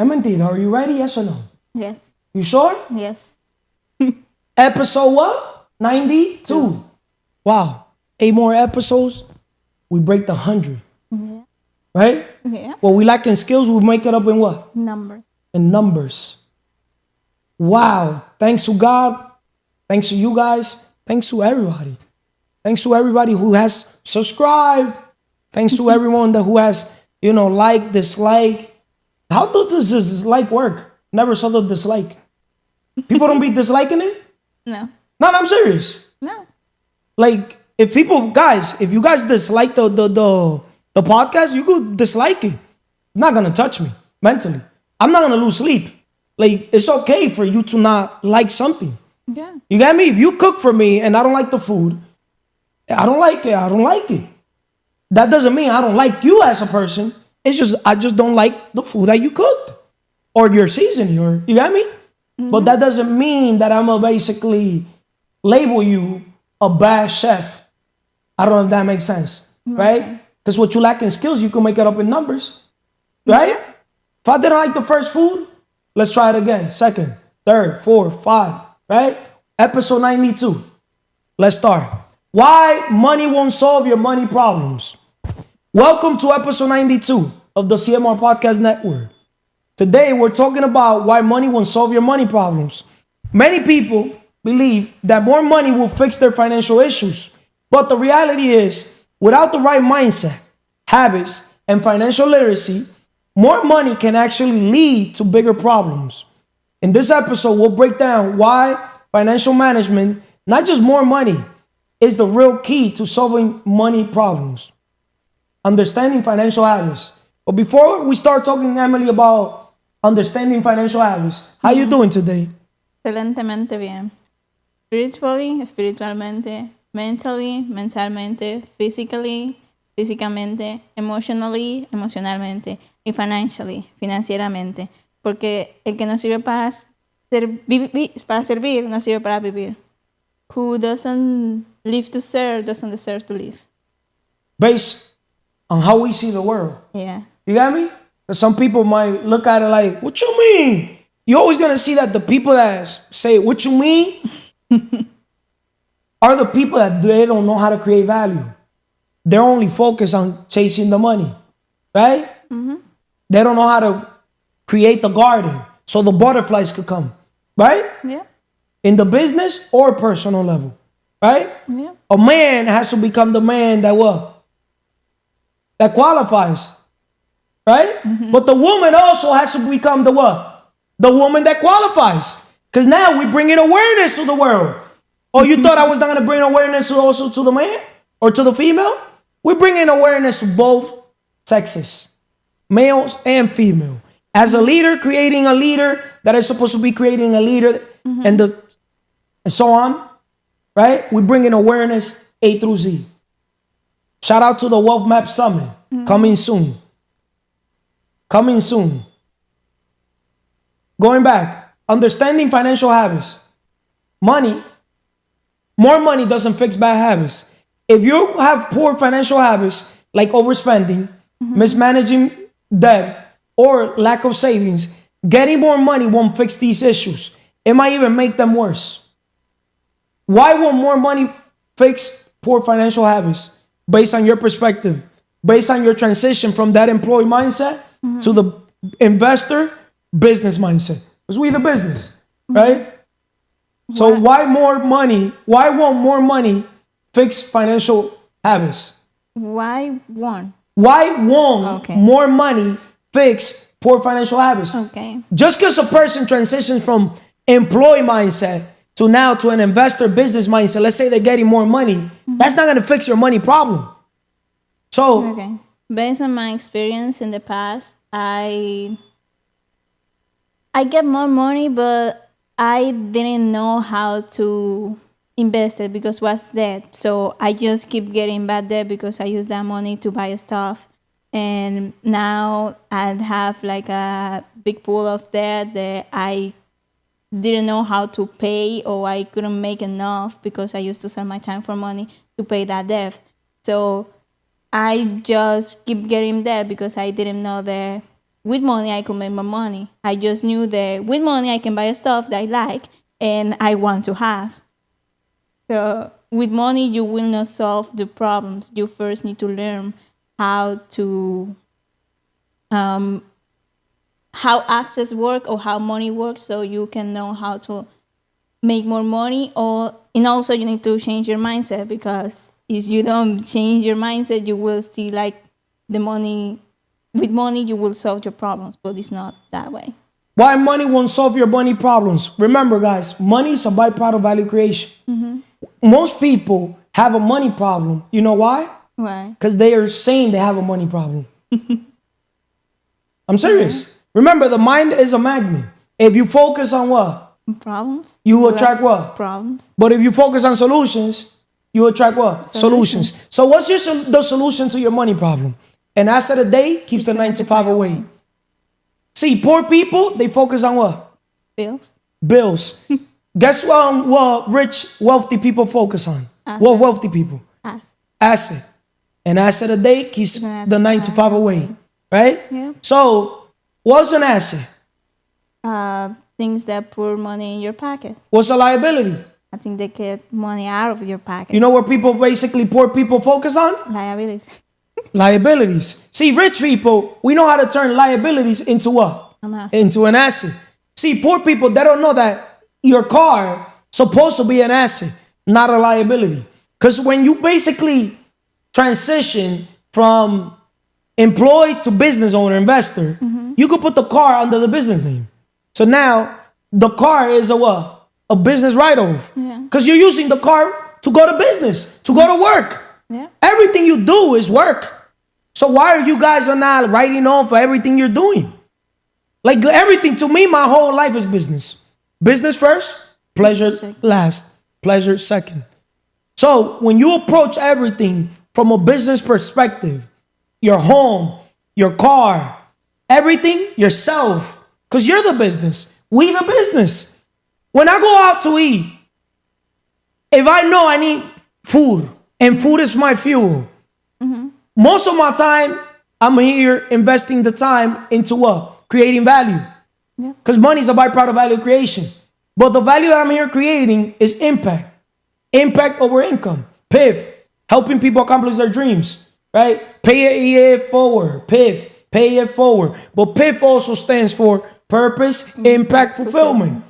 Mentira, are you ready? Yes or no? Yes. You sure? Yes. Episode what? 92. Wow. 8 more episodes. We break the 100. Yeah. Right? Yeah. What we lack in skills, we make it up in what? Numbers. In numbers. Wow. Thanks to God. Thanks to you guys. Thanks to everybody. Thanks to everybody who has subscribed. Thanks to everyone who has, like, dislike. How does this dislike work? Never saw the dislike. People don't be disliking it? No. No, I'm serious. No. Like, if you guys dislike the podcast, you could dislike it. It's not gonna touch me mentally. I'm not gonna lose sleep. Like, it's okay for you to not like something. Yeah. You get me? If you cook for me and I don't like the food, I don't like it. I don't like it. That doesn't mean I don't like you as a person. It's just I just don't like the food that you cooked or your seasoning. Or you get me? Mm-hmm. But that doesn't mean that I'm gonna basically label you a bad chef. I don't know if that makes sense, right? Because what you lack in skills, you can make it up in numbers, right? Yeah. If I didn't like the first food, let's try it again. Second, third, fourth, 5, right? Episode 92. Let's start. Why money won't solve your money problems. Welcome to episode 92 of the CMR Podcast Network. Today, we're talking about why money won't solve your money problems. Many people believe that more money will fix their financial issues. But the reality is, without the right mindset, habits, and financial literacy, more money can actually lead to bigger problems. In this episode, we'll break down why financial management, not just more money, is the real key to solving money problems. Understanding financial habits. But before we start talking, Emily, about understanding financial habits, how you doing today? Excelentemente bien. Espiritualmente, mentally, mentalmente, físicamente, emocionalmente, y financieramente. Porque el que no sirve para servir, no sirve para vivir. Who doesn't live to serve, doesn't deserve to live. Based on how we see the world. Yeah. You got me? Because some people might look at it like, what you mean? You're always going to see that the people that say, what you mean? are the people that they don't know how to create value. They're only focused on chasing the money, right? Mm-hmm. They don't know how to create the garden so the butterflies could come, right? Yeah. In the business or personal level, right? Yeah. A man has to become the man that what? That qualifies, right? Mm-hmm. But the woman also has to become the what? The woman that qualifies. Because now we bring in awareness to the world. Oh, you thought I was not going to bring awareness also to the man or to the female? We bring in awareness to both sexes, males and female. As a leader, creating a leader that is supposed to be creating a leader, mm-hmm. and so on, right? We bring in awareness A through Z. Shout out to the Wealth Map Summit. Mm-hmm. Coming soon. Coming soon. Going back, understanding financial habits. More money doesn't fix bad habits. If you have poor financial habits, like overspending, mm-hmm. mismanaging debt, or lack of savings, getting more money won't fix these issues. It might even make them worse. Why won't more money fix poor financial habits? Based on your perspective, based on your transition from that employee mindset mm-hmm. to the investor business mindset. Because we the business, mm-hmm. right? So why won't more money fix financial habits? Why won't more money fix poor financial habits? Okay. Just because a person transitions from employee mindset to an investor business mindset, let's say they're getting more money, mm-hmm. that's not going to fix your money problem. So, okay. Based on my experience in the past, I get more money, but I didn't know how to invest it because was debt. So I just keep getting bad debt because I use that money to buy stuff. And now I have like a big pool of debt that I didn't know how to pay, or I couldn't make enough because I used to sell my time for money to pay that debt. So I just keep getting debt because I didn't know with money I could make more money. I just knew that with money I can buy stuff that I like and I want to have. So with money you will not solve the problems. You first need to learn how to how access work or how money works, so you can know how to make more money. And also you need to change your mindset, because if you don't change your mindset, you will see like the money. With money you will solve your problems, but it's not that way. Why money won't solve your money problems? Remember, guys, money is a byproduct of value creation. Most people have a money problem. You know why? Why? Because they are saying they have a money problem. I'm serious. Remember, the mind is a magnet. If you focus on what? Problems. You attract what? Problems. But if you focus on solutions, you attract what? Solutions. So what's the solution to your money problem? An asset a day keeps the 9 to 5 away. See, poor people, they focus on what? Bills. Bills. Guess what rich, wealthy people focus on? Assets. What wealthy people? Asset. An asset a day keeps the 9 to 5 away. Right? Yeah. So, what's an asset? Things that put money in your pocket. What's a liability? I think they get money out of your pocket. You know what poor people focus on? Liabilities. Liabilities. See, rich people, we know how to turn liabilities into what? An asset. Into an asset. See, poor people, they don't know that your car supposed to be an asset, not a liability. Because when you basically transition from employed to business owner, investor, you could put the car under the business name. So now the car is a what? A business write-off. Because you're using the car to go to business, to go to work. Yeah. Everything you do is work. So why are you guys not writing off for everything you're doing? Like everything, to me, my whole life is business. Business first, pleasure last, pleasure second. So when you approach everything from a business perspective, your home, your car, everything, yourself, because you're the business. We the business. When I go out to eat, if I know I need food and food is my fuel, most of my time, I'm here investing the time into what? Creating value. Because money is a byproduct of value creation. But the value that I'm here creating is impact. Impact over income. PIF. Helping people accomplish their dreams. Right? Pay it forward. PIF. Pay it forward. But PIF also stands for purpose, impact, fulfillment.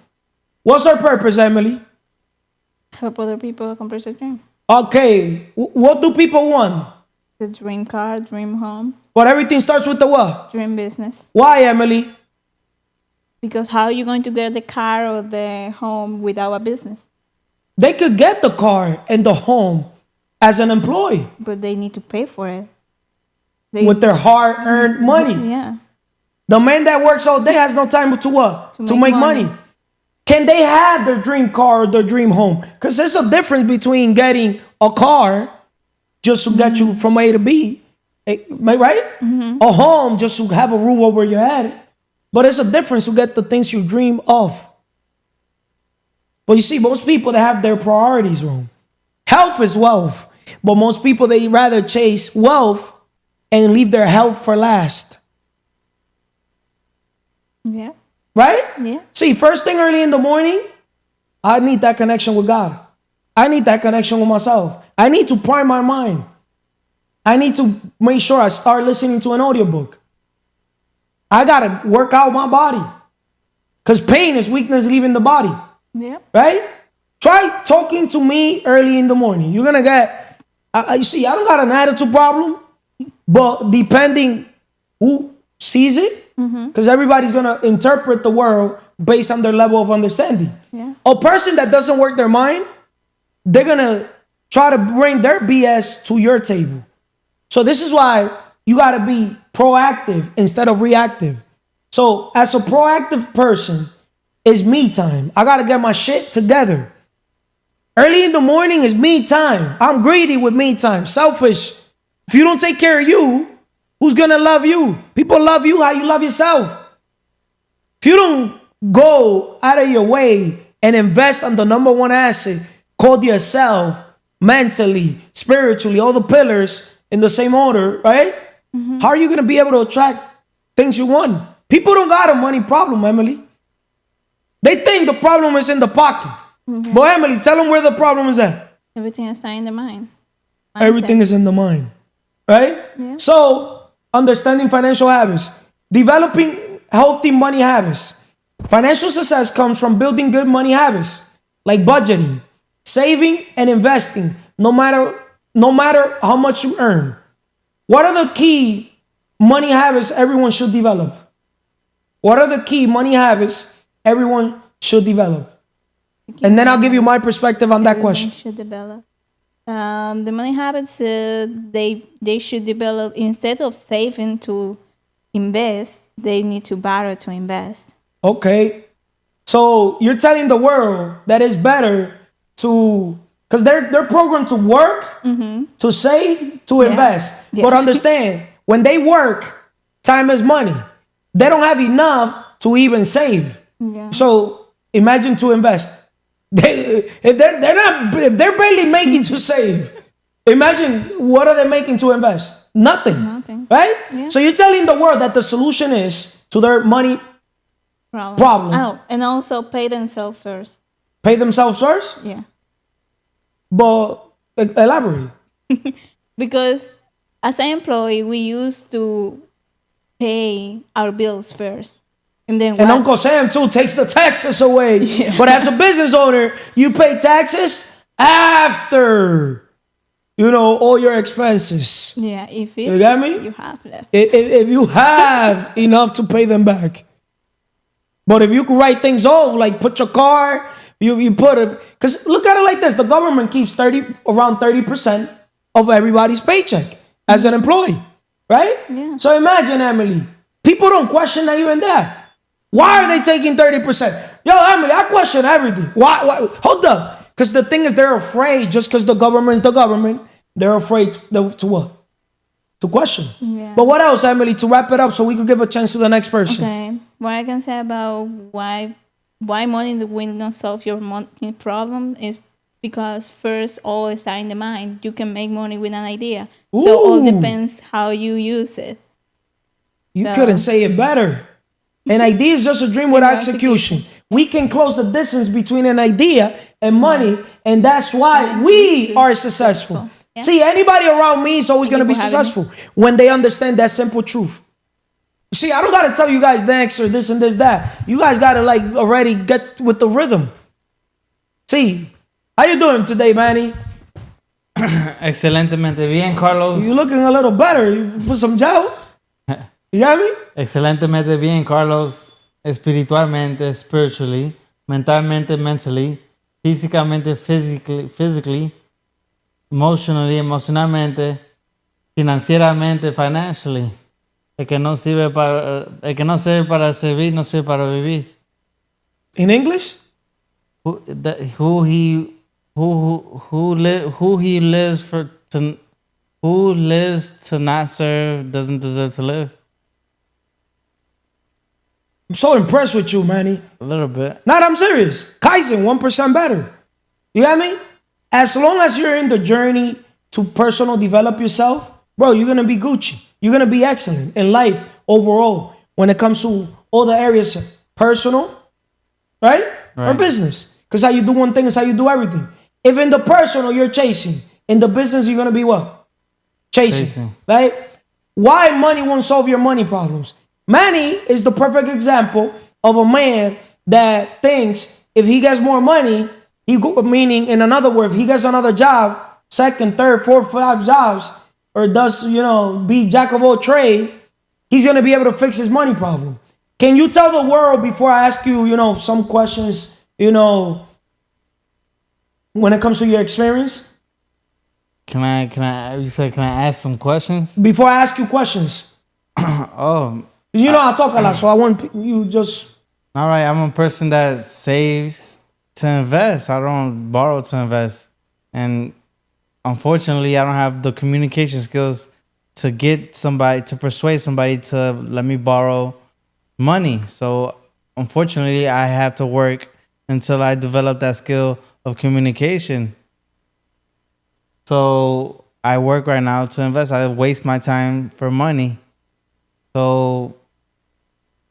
What's our purpose, Emily? Help other people accomplish their dream. Okay. What do people want? The dream car, dream home. But everything starts with the what? Dream business. Why, Emily? Because how are you going to get the car or the home without a business? They could get the car and the home as an employee. But they need to pay for it. With their hard-earned money. Yeah. The man that works all day has no time to what? To make money. Can they have their dream car or their dream home? Because there's a difference between getting a car just to get you from A to B, right? A home just to have a roof over your head. But it's a difference to get the things you dream of. But you see, most people, they have their priorities wrong. Health is wealth. But most people, they rather chase wealth and leave their health for last. Yeah. Right? Yeah. See, first thing early in the morning, I need that connection with God. I need that connection with myself. I need to prime my mind. I need to make sure I start listening to an audiobook. I got to work out my body. Because pain is weakness leaving the body. Yeah. Right? Try talking to me early in the morning. You're going to get, you see, I don't got an attitude problem. But depending who sees it, because everybody's going to interpret the world based on their level of understanding. Yeah. A person that doesn't work their mind, they're going to try to bring their BS to your table. So this is why you got to be proactive instead of reactive. So as a proactive person, it's me time. I got to get my shit together. Early in the morning is me time. I'm greedy with me time. Selfish. If you don't take care of you, who's going to love you? People love you how you love yourself. If you don't go out of your way and invest on the number one asset called yourself, mentally, spiritually, all the pillars in the same order, right? How are you going to be able to attract things you want? People don't got a money problem, Emily. They think the problem is in the pocket. But Emily, tell them where the problem is at. Everything is in the mind. Mindset. Everything is in the mind, right? Yeah. So, understanding financial habits, developing healthy money habits. Financial success comes from building good money habits, like budgeting, saving, and investing, no matter how much you earn. What are the key money habits everyone should develop? What are the key money habits everyone should develop? And then I'll give you my perspective on that Everyone question. should develop. The money habits they should develop instead of saving to invest. They need to borrow to invest. Okay. So you're telling the world that it's better to, because they're programmed to work, to save, to invest. Yeah. But understand, when they work, time is money. They don't have enough to even save. Yeah. So imagine to invest. If they're barely making to save, imagine what are they making to invest? Nothing. Right? Yeah. So you're telling the world that the solution is to their money problem. Oh, and also pay themselves first. Pay themselves first? Yeah. But elaborate. Because as an employee, we used to pay our bills first. And then And Uncle Sam too takes the taxes away. Yeah. But as a business owner, you pay taxes after, all your expenses. Yeah, if You it's got me? you have left. If you have enough to pay them back. But if you could write things off, like put your car, you put it, because look at it like this: the government keeps around 30% of everybody's paycheck as an employee, right? Yeah. So imagine, Emily, people don't question even that. Why are they taking 30%? Yo, Emily, I question everything. Why? Hold up, because the thing is, they're afraid. Just because the government's the government, they're afraid to what? To question. Yeah. But what else, Emily, to wrap it up so we could give a chance to the next person? Okay. What I can say about why money will not solve your money problem is because first all is in the mind. You can make money with an idea. So all Ooh. depends how you use it. You So- couldn't say it better. An idea is just a dream with execution. We can close the distance between an idea and money, and that's why we are successful. Yeah. See, anybody around me is always going to be People having- successful when they understand that simple truth. See, I don't got to tell you guys next or this and this, that. You guys got to already get with the rhythm. See, how you doing today, Manny? Excelentemente bien, Carlos. You looking a little better. You put some gel? You got me? Excelentemente bien, Carlos. Espiritualmente, spiritually. Mentalmente, mentally. Físicamente, physically. Emotionalmente. Financieramente, financially. El que no sirve para servir, no sirve para vivir. In English? Who lives to not serve doesn't deserve to live. I'm so impressed with you, Manny. A little bit. Not, I'm serious. Kaizen, 1% better. You got me? As long as you're in the journey to personal develop yourself, bro, you're going to be Gucci. You're going to be excellent in life overall when it comes to all the areas, personal, right? Or business. Because how you do one thing is how you do everything. If in the personal you're chasing, in the business you're going to be what? Chasing. Right? Why money won't solve your money problems? Manny is the perfect example of a man that thinks if he gets more money, meaning in another word, if he gets another job, second, third, fourth, 5 jobs, or does, be jack of all trade, he's going to be able to fix his money problem. Can you tell the world before I ask you, some questions, when it comes to your experience? Can I ask some questions? Before I ask you questions. Oh. I talk a lot, so I want you just... All right, I'm a person that saves to invest. I don't borrow to invest. And unfortunately, I don't have the communication skills to persuade somebody to let me borrow money. So unfortunately, I have to work until I develop that skill of communication. So I work right now to invest. I waste my time for money. So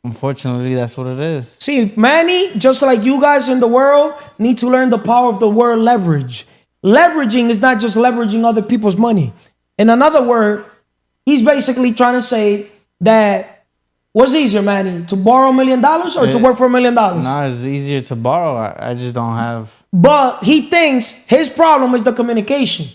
unfortunately, that's what it is. See, Manny, just like you guys in the world, need to learn the power of the word leverage. Leveraging is not just leveraging other people's money. In another word, he's basically trying to say that what's easier, Manny, to borrow $1 million or to work for $1 million? No, it's easier to borrow. I just don't have. But he thinks his problem is the communication.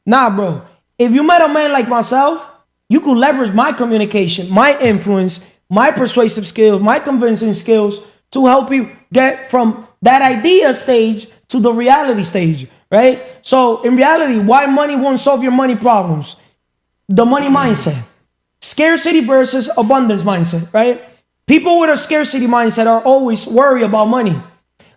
Nah, bro. If you met a man like myself, you could leverage my communication, my influence, my persuasive skills, my convincing skills to help you get from that idea stage to the reality stage, right? So in reality, why money won't solve your money problems? The money mindset. Scarcity versus abundance mindset, right? People with a scarcity mindset are always worried about money,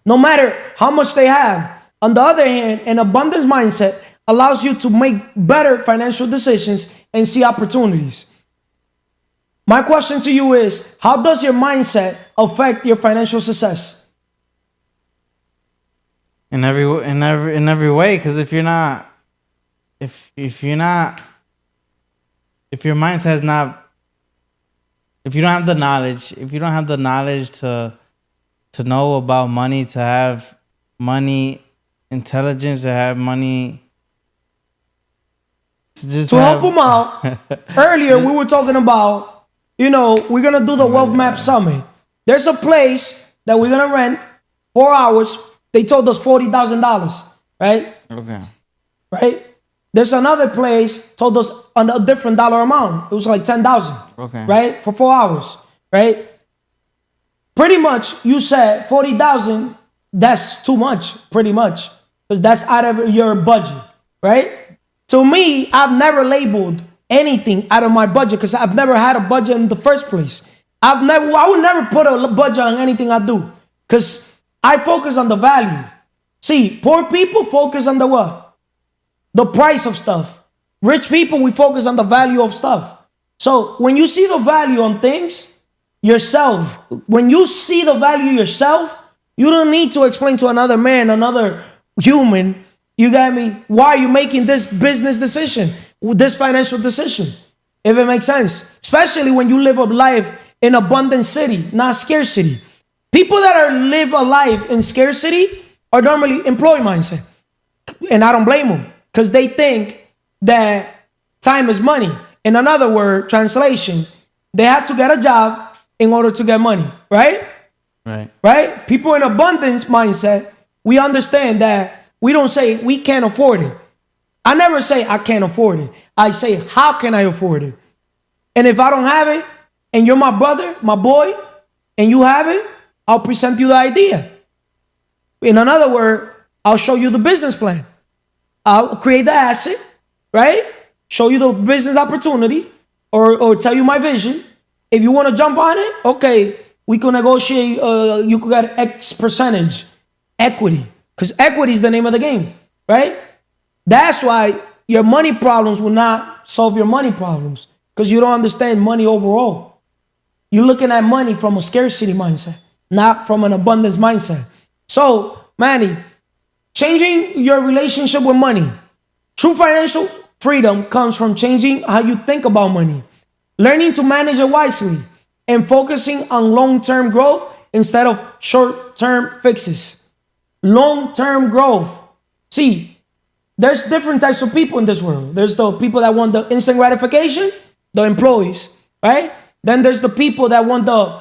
no matter how much they have. On the other hand, an abundance mindset allows you to make better financial decisions and see opportunities. My question to you is, how does your mindset affect your financial success? In every way, because if your mindset is not, if you don't have the knowledge to know about money, to have money intelligence, to have money, to help them out. Earlier we were talking about, we're gonna do the Wealth Map Summit. There's a place that we're gonna rent 4 hours. They told us $40,000, right? Okay. Right? There's another place told us a different dollar amount. It was like 10,000. Okay. Right? For 4 hours. Right? Pretty much you said 40,000, that's too much, pretty much. Because that's out of your budget. Right? To me, I've never labeled anything out of my budget because I've never had a budget in the first place. I would never put a budget on anything I do because I focus on the value. See, poor people focus on the what? The price of stuff. Rich people, we focus on the value of stuff. So when you see the value on things, yourself, when you see the value yourself, you don't need to explain to another man, another human, you got me, why are you making this business decision, this financial decision, if it makes sense. Especially when you live a life in abundant city, not scarcity. People that live a life in scarcity are normally employee mindset. And I don't blame them because they think that time is money. In another word, translation, they have to get a job in order to get money, right? Right. Right? People in abundance mindset, we understand that we don't say we can't afford it. I never say I can't afford it. I say, how can I afford it? And if I don't have it, and you're my brother, my boy, and you have it, I'll present you the idea. In another word, I'll show you the business plan. I'll create the asset, right? Show you the business opportunity or tell you my vision. If you want to jump on it, okay, we can negotiate. You could get X percentage equity because equity is the name of the game, right? That's why your money problems will not solve your money problems because you don't understand money overall. You're looking at money from a scarcity mindset, not from an abundance mindset. So, Manny, changing your relationship with money. True financial freedom comes from changing how you think about money, learning to manage it wisely, and focusing on long-term growth instead of short-term fixes. Long-term growth. See, there's different types of people in this world. There's the people that want the instant gratification, the employees, right? Then there's the people that want the,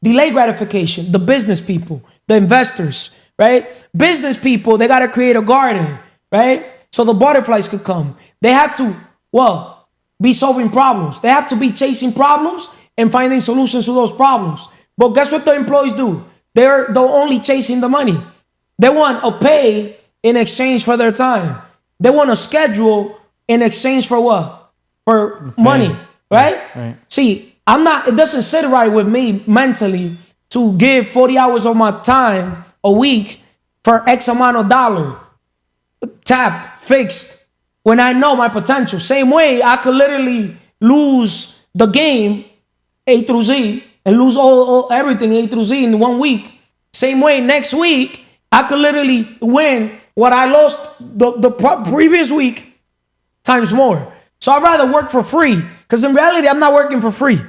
delayed gratification, the business people, the investors, right? Business people, they got to create a garden, right? So the butterflies could come. They have to, be solving problems. They have to be chasing problems and finding solutions to those problems. But guess what the employees do? They're only chasing the money. They want a pay in exchange for their time. They want a schedule in exchange for what? For money, right? Right. See, it doesn't sit right with me mentally to give 40 hours of my time a week for X amount of dollar, tapped, fixed, when I know my potential. Same way, I could literally lose the game A through Z and lose everything A through Z in 1 week. Same way, next week, I could literally win what I lost the previous week times more. So I'd rather work for free because in reality, I'm not working for free.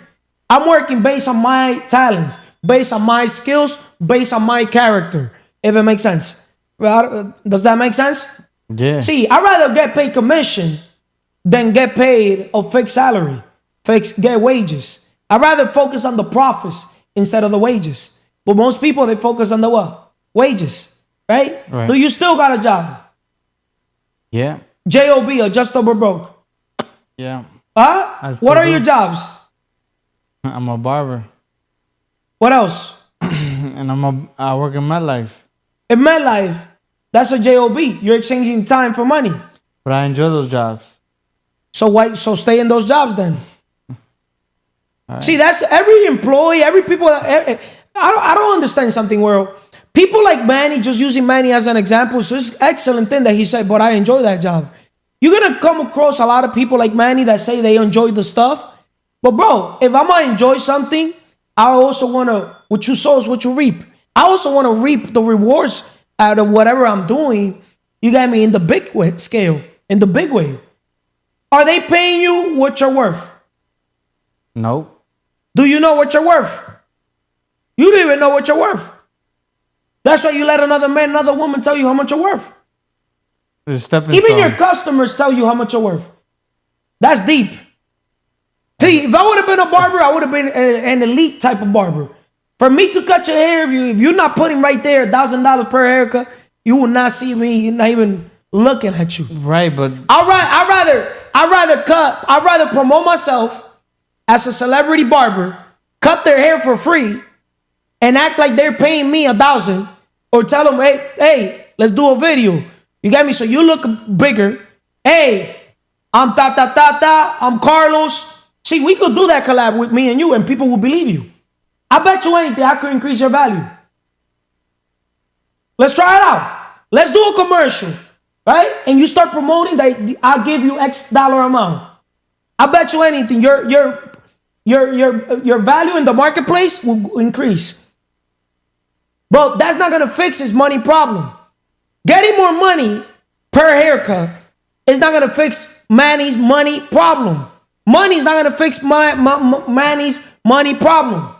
I'm working based on my talents, based on my skills, based on my character. If it makes sense. Does that make sense? Yeah. See, I'd rather get paid commission than get paid a fixed salary, get wages. I'd rather focus on the profits instead of the wages. But most people, they focus on the what? Wages, right? So you still got a job. Yeah. J-O-B, or just over broke. Yeah. Huh? What are your jobs? I'm a barber. What else? And I work in MetLife. In MetLife, that's a J-O-B. You're exchanging time for money. But I enjoy those jobs. So stay in those jobs then. Right. See, that's every employee, every people. I don't understand something, world. People like Manny, just using Manny as an example, so it's an excellent thing that he said, but I enjoy that job. You're going to come across a lot of people like Manny that say they enjoy the stuff. But bro, if I'm going to enjoy something, I also want to, what you sow is what you reap. I also want to reap the rewards out of whatever I'm doing. You got me in the big way, scale, in the big way. Are they paying you what you're worth? Nope. Do you know what you're worth? You don't even know what you're worth. That's why you let another man, another woman tell you how much you're worth. Even your customers tell you how much you're worth. That's deep. See, if I would have been a barber, I would have been an elite type of barber. For me to cut your hair, if you're not putting right there $1,000 per haircut, you will not see me. You're not even looking at you. Right, but I'd rather promote myself as a celebrity barber, cut their hair for free, and act like they're paying me $1,000, or tell them, hey, let's do a video. You get me? So you look bigger. Hey, I'm I'm Carlos. See, we could do that collab with me and you, and people will believe you. I bet you anything I could increase your value. Let's try it out. Let's do a commercial, right? And you start promoting that I'll give you X dollar amount. I bet you anything your value in the marketplace will increase. But that's not gonna fix his money problem. Getting more money per haircut is not gonna fix Manny's money problem. Money's not gonna fix Manny's money problem.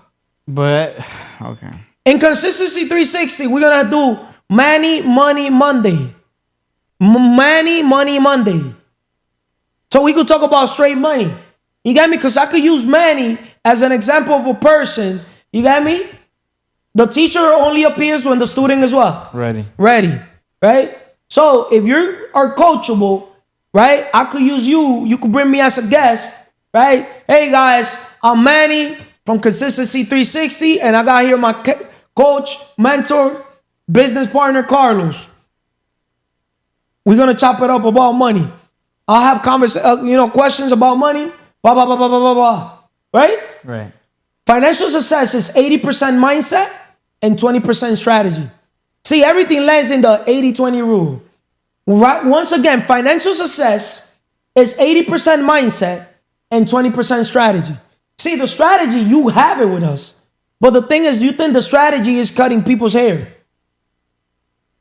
But okay. In Consistency 360, we're gonna do Manny Money Monday. Manny Money Monday. So we could talk about straight money. You got me? Because I could use Manny as an example of a person. You got me? The teacher only appears when the student is what? Ready. Right? So if you are coachable, right? I could use you. You could bring me as a guest, right? Hey guys, I'm Manny from Consistency 360, and I got here my coach, mentor, business partner, Carlos. We're gonna chop it up about money. I'll have questions about money. Blah blah blah blah blah blah blah. Right? Financial success is 80% mindset and 20% strategy. See, everything lands in the 80-20 rule. Right? Once again, financial success is 80% mindset and 20% strategy. See, the strategy, you have it with us. But the thing is, you think the strategy is cutting people's hair.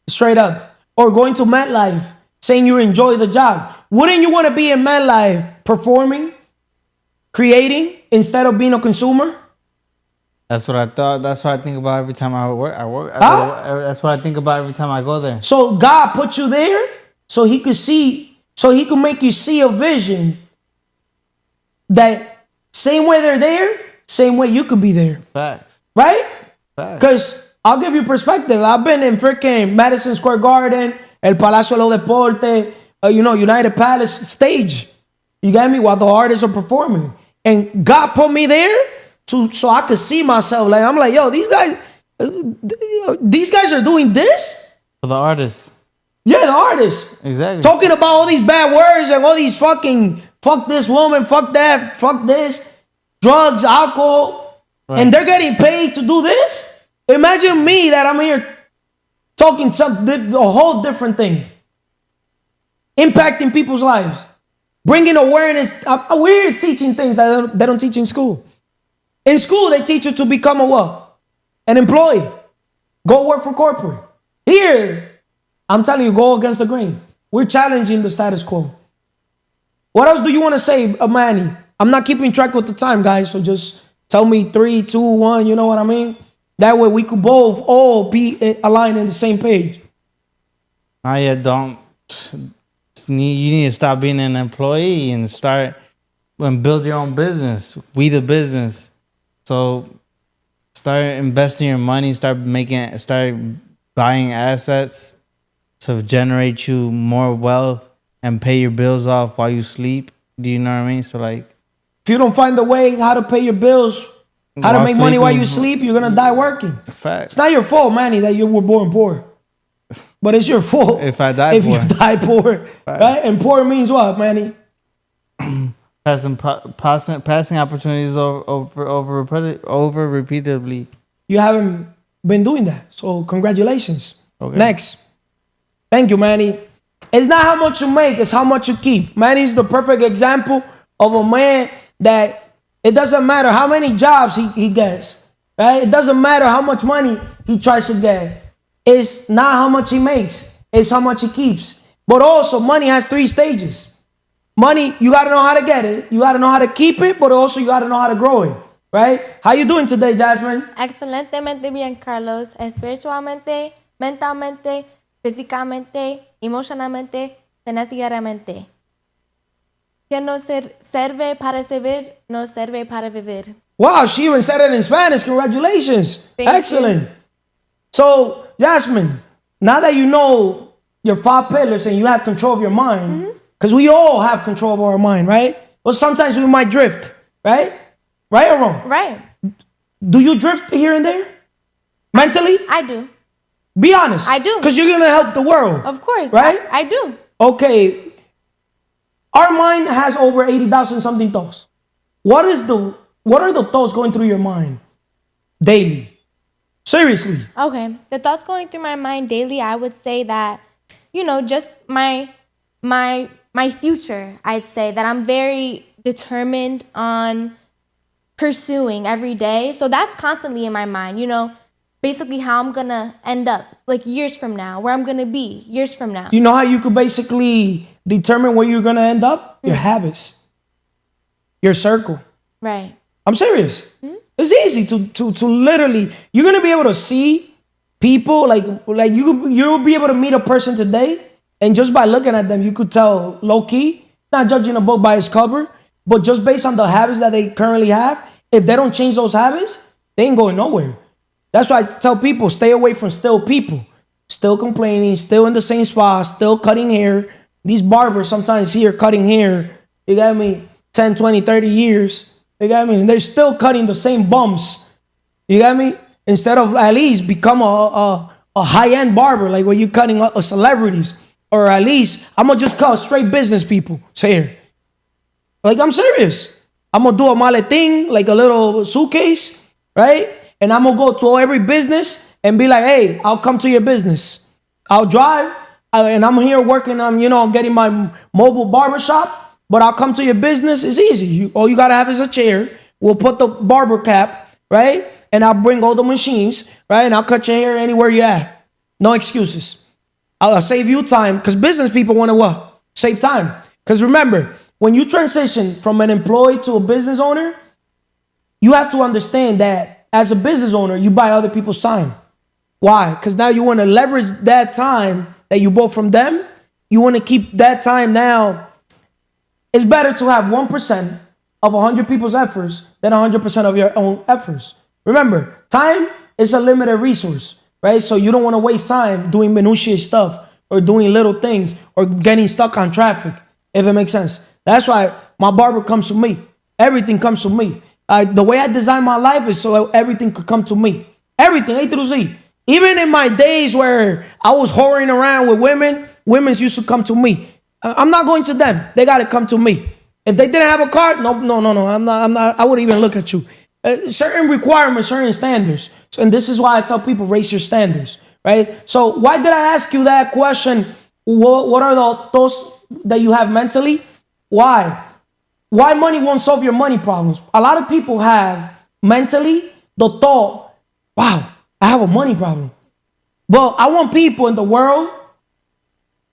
Straight up. Or going to MetLife, saying you enjoy the job. Wouldn't you want to be in MetLife performing, creating, instead of being a consumer? That's what I thought. That's what I think about every time I work. That's what I think about every time I go there. So God put you there so he could make you see a vision that same way they're there, same way you could be there. Facts. Right? Facts. Because I'll give you perspective. I've been in freaking Madison Square Garden, El Palacio de los Deportes, United Palace stage. You got me? While the artists are performing. And God put me there so I could see myself. Like, I'm like, yo, these guys are doing this? For the artists. Yeah, the artists. Exactly. Talking about all these bad words and all these fucking, fuck this woman, fuck that, fuck this, drugs, alcohol. Right. And they're getting paid to do this? Imagine me that I'm here talking a whole different thing. Impacting people's lives. Bringing awareness. We're teaching things that they don't teach in school. In school, they teach you to become a what? An employee. Go work for corporate. Here, I'm telling you, go against the grain. We're challenging the status quo. What else do you want to say, Manny? I'm not keeping track with the time, guys, so just Tell me 3, 2, 1. You know what I mean? That way we could both all be aligned in the same page. I don't. You need to stop being an employee and start and build your own business. We the business. So start investing your money. Start buying assets to generate you more wealth and pay your bills off while you sleep. Do you know what I mean? So like, if you don't find a way how to pay your bills, how to make money while you sleep, you're gonna die working. Facts. It's not your fault, Manny, that you were born poor. But it's your fault if I die poor. you die poor. Right? And poor means what, Manny? Passing opportunities over repeatedly. You haven't been doing that. So congratulations. Okay. Next. Thank you, Manny. It's not how much you make, it's how much you keep. Manny's the perfect example of a man that it doesn't matter how many jobs he gets, right? It doesn't matter how much money he tries to get. It's not how much he makes, it's how much he keeps. But also, money has 3 stages. Money, you got to know how to get it. You got to know how to keep it, but also you got to know how to grow it, right? How you doing today, Jasmine? Excelentemente bien, Carlos. Espiritualmente, mentalmente, físicamente, emocionalmente, financieramente. Que no sirve para servir, no sirve para vivir. Wow, she even said it in Spanish. Congratulations. Thank Excellent. you. So, Jasmine, now that you know your 5 pillars and you have control of your mind, because we all have control of our mind, right? But sometimes we might drift, right? Right or wrong? Right. Do you drift here and there? Mentally? I do. Be honest. I do. Because you're going to help the world. Of course. Right? I do. Okay. Our mind has over 80,000 something thoughts. What are the thoughts going through your mind daily? Seriously. Okay. The thoughts going through my mind daily, I would say that, just my future, I'd say that I'm very determined on pursuing every day. So that's constantly in my mind, basically how I'm going to end up like years from now, where I'm going to be years from now. You know how you could basically determine where you're going to end up? Your habits, your circle. Right. I'm serious. It's easy to literally, you're going to be able to see people like you'll be able to meet a person today. And just by looking at them, you could tell low key, not judging a book by its cover, but just based on the habits that they currently have, if they don't change those habits, they ain't going nowhere. That's why I tell people, stay away from still people. Still complaining, still in the same spot, still cutting hair. These barbers sometimes here cutting hair, you got me, 10, 20, 30 years. You got me? And they're still cutting the same bumps. You got me? Instead of at least become a high-end barber, like where you're cutting celebrities. Or at least, I'm going to just cut straight business people. Say here. Like, I'm serious. I'm going to do a maletin, like a little suitcase, right? And I'm going to go to every business and be like, hey, I'll come to your business. I'll drive, and I'm here working on, getting my mobile barbershop. But I'll come to your business. It's easy. All you got to have is a chair. We'll put the barber cap, right? And I'll bring all the machines, right? And I'll cut your hair anywhere you're at. No excuses. I'll save you time because business people want to what? Save time. Because remember, when you transition from an employee to a business owner, you have to understand that as a business owner, you buy other people's time. Why? Because now you want to leverage that time that you bought from them. You want to keep that time now. It's better to have 1% of 100 people's efforts than 100% of your own efforts. Remember, time is a limited resource, right? So you don't want to waste time doing minutiae stuff or doing little things or getting stuck on traffic, if it makes sense. That's why my barber comes to me. Everything comes to me. The way I design my life is so everything could come to me. Everything, A through Z. Even in my days where I was whoring around with women used to come to me. I'm not going to them. They got to come to me. If they didn't have a car, no. I'm not. I wouldn't even look at you. Certain requirements, certain standards. And this is why I tell people, raise your standards, right? So why did I ask you that question? What are the thoughts that you have mentally? Why? Why money won't solve your money problems? A lot of people have mentally the thought, wow, I have a money problem. But I want people in the world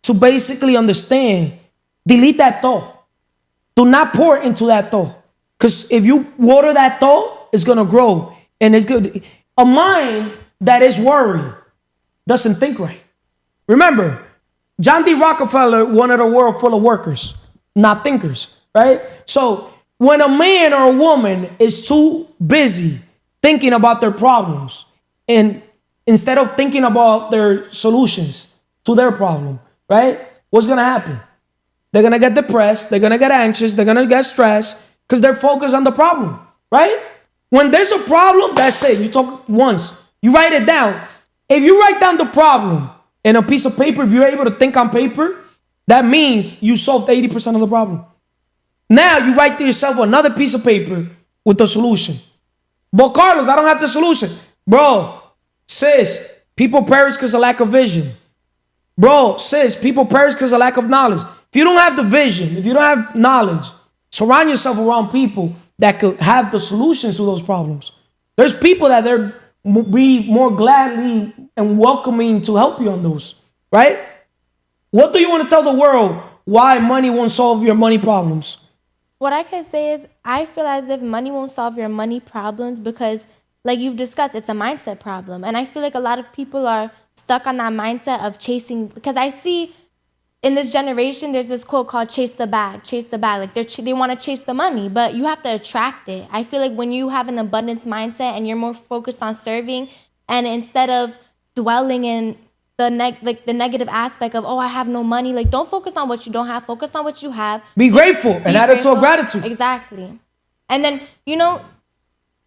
to basically understand, delete that thought. Do not pour into that thought. Because if you water that thought, is going to grow and it's good. A mind that is worried doesn't think right. Remember, John D. Rockefeller wanted a world full of workers, not thinkers, right? So when a man or a woman is too busy thinking about their problems and instead of thinking about their solutions to their problem, right? What's going to happen? They're going to get depressed. They're going to get anxious. They're going to get stressed because they're focused on the problem, right? When there's a problem, that's it. You talk once. You write it down. If you write down the problem in a piece of paper, if you're able to think on paper, that means you solved 80% of the problem. Now you write to yourself another piece of paper with the solution. But Carlos, I don't have the solution. Bro, sis, people perish because of lack of vision. Bro, sis, people perish because of lack of knowledge. If you don't have the vision, if you don't have knowledge, surround yourself around people that could have the solutions to those problems. There's people that they're be more gladly and welcoming to help you on those, right? What do you want to tell the world why money won't solve your money problems? What I can say is I feel as if money won't solve your money problems because, like you've discussed, it's a mindset problem. And I feel like a lot of people are stuck on that mindset of chasing, because I see in this generation, there's this quote called chase the bag, chase the bag. Like they want to chase the money, but you have to attract it. I feel like when you have an abundance mindset and you're more focused on serving, and instead of dwelling in the negative aspect of, oh, I have no money, like don't focus on what you don't have, focus on what you have. Be grateful and add it to a gratitude. Exactly. And then,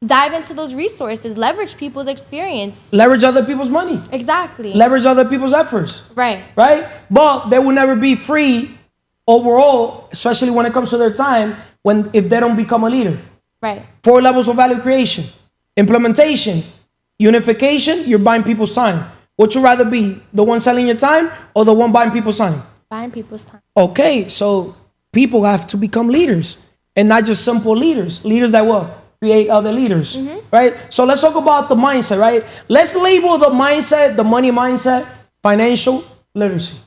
dive into those resources, leverage people's experience. Leverage other people's money. Exactly. Leverage other people's efforts. Right. Right? But they will never be free overall, especially when it comes to their time, if they don't become a leader. Right. 4 levels of value creation. Implementation. Unification, you're buying people's time. Would you rather be the one selling your time or the one buying people's time? Buying people's time. Okay, so people have to become leaders and not just simple leaders. Leaders that will create other leaders, right? So let's talk about the mindset, right? Let's label the mindset, the money mindset, financial literacy.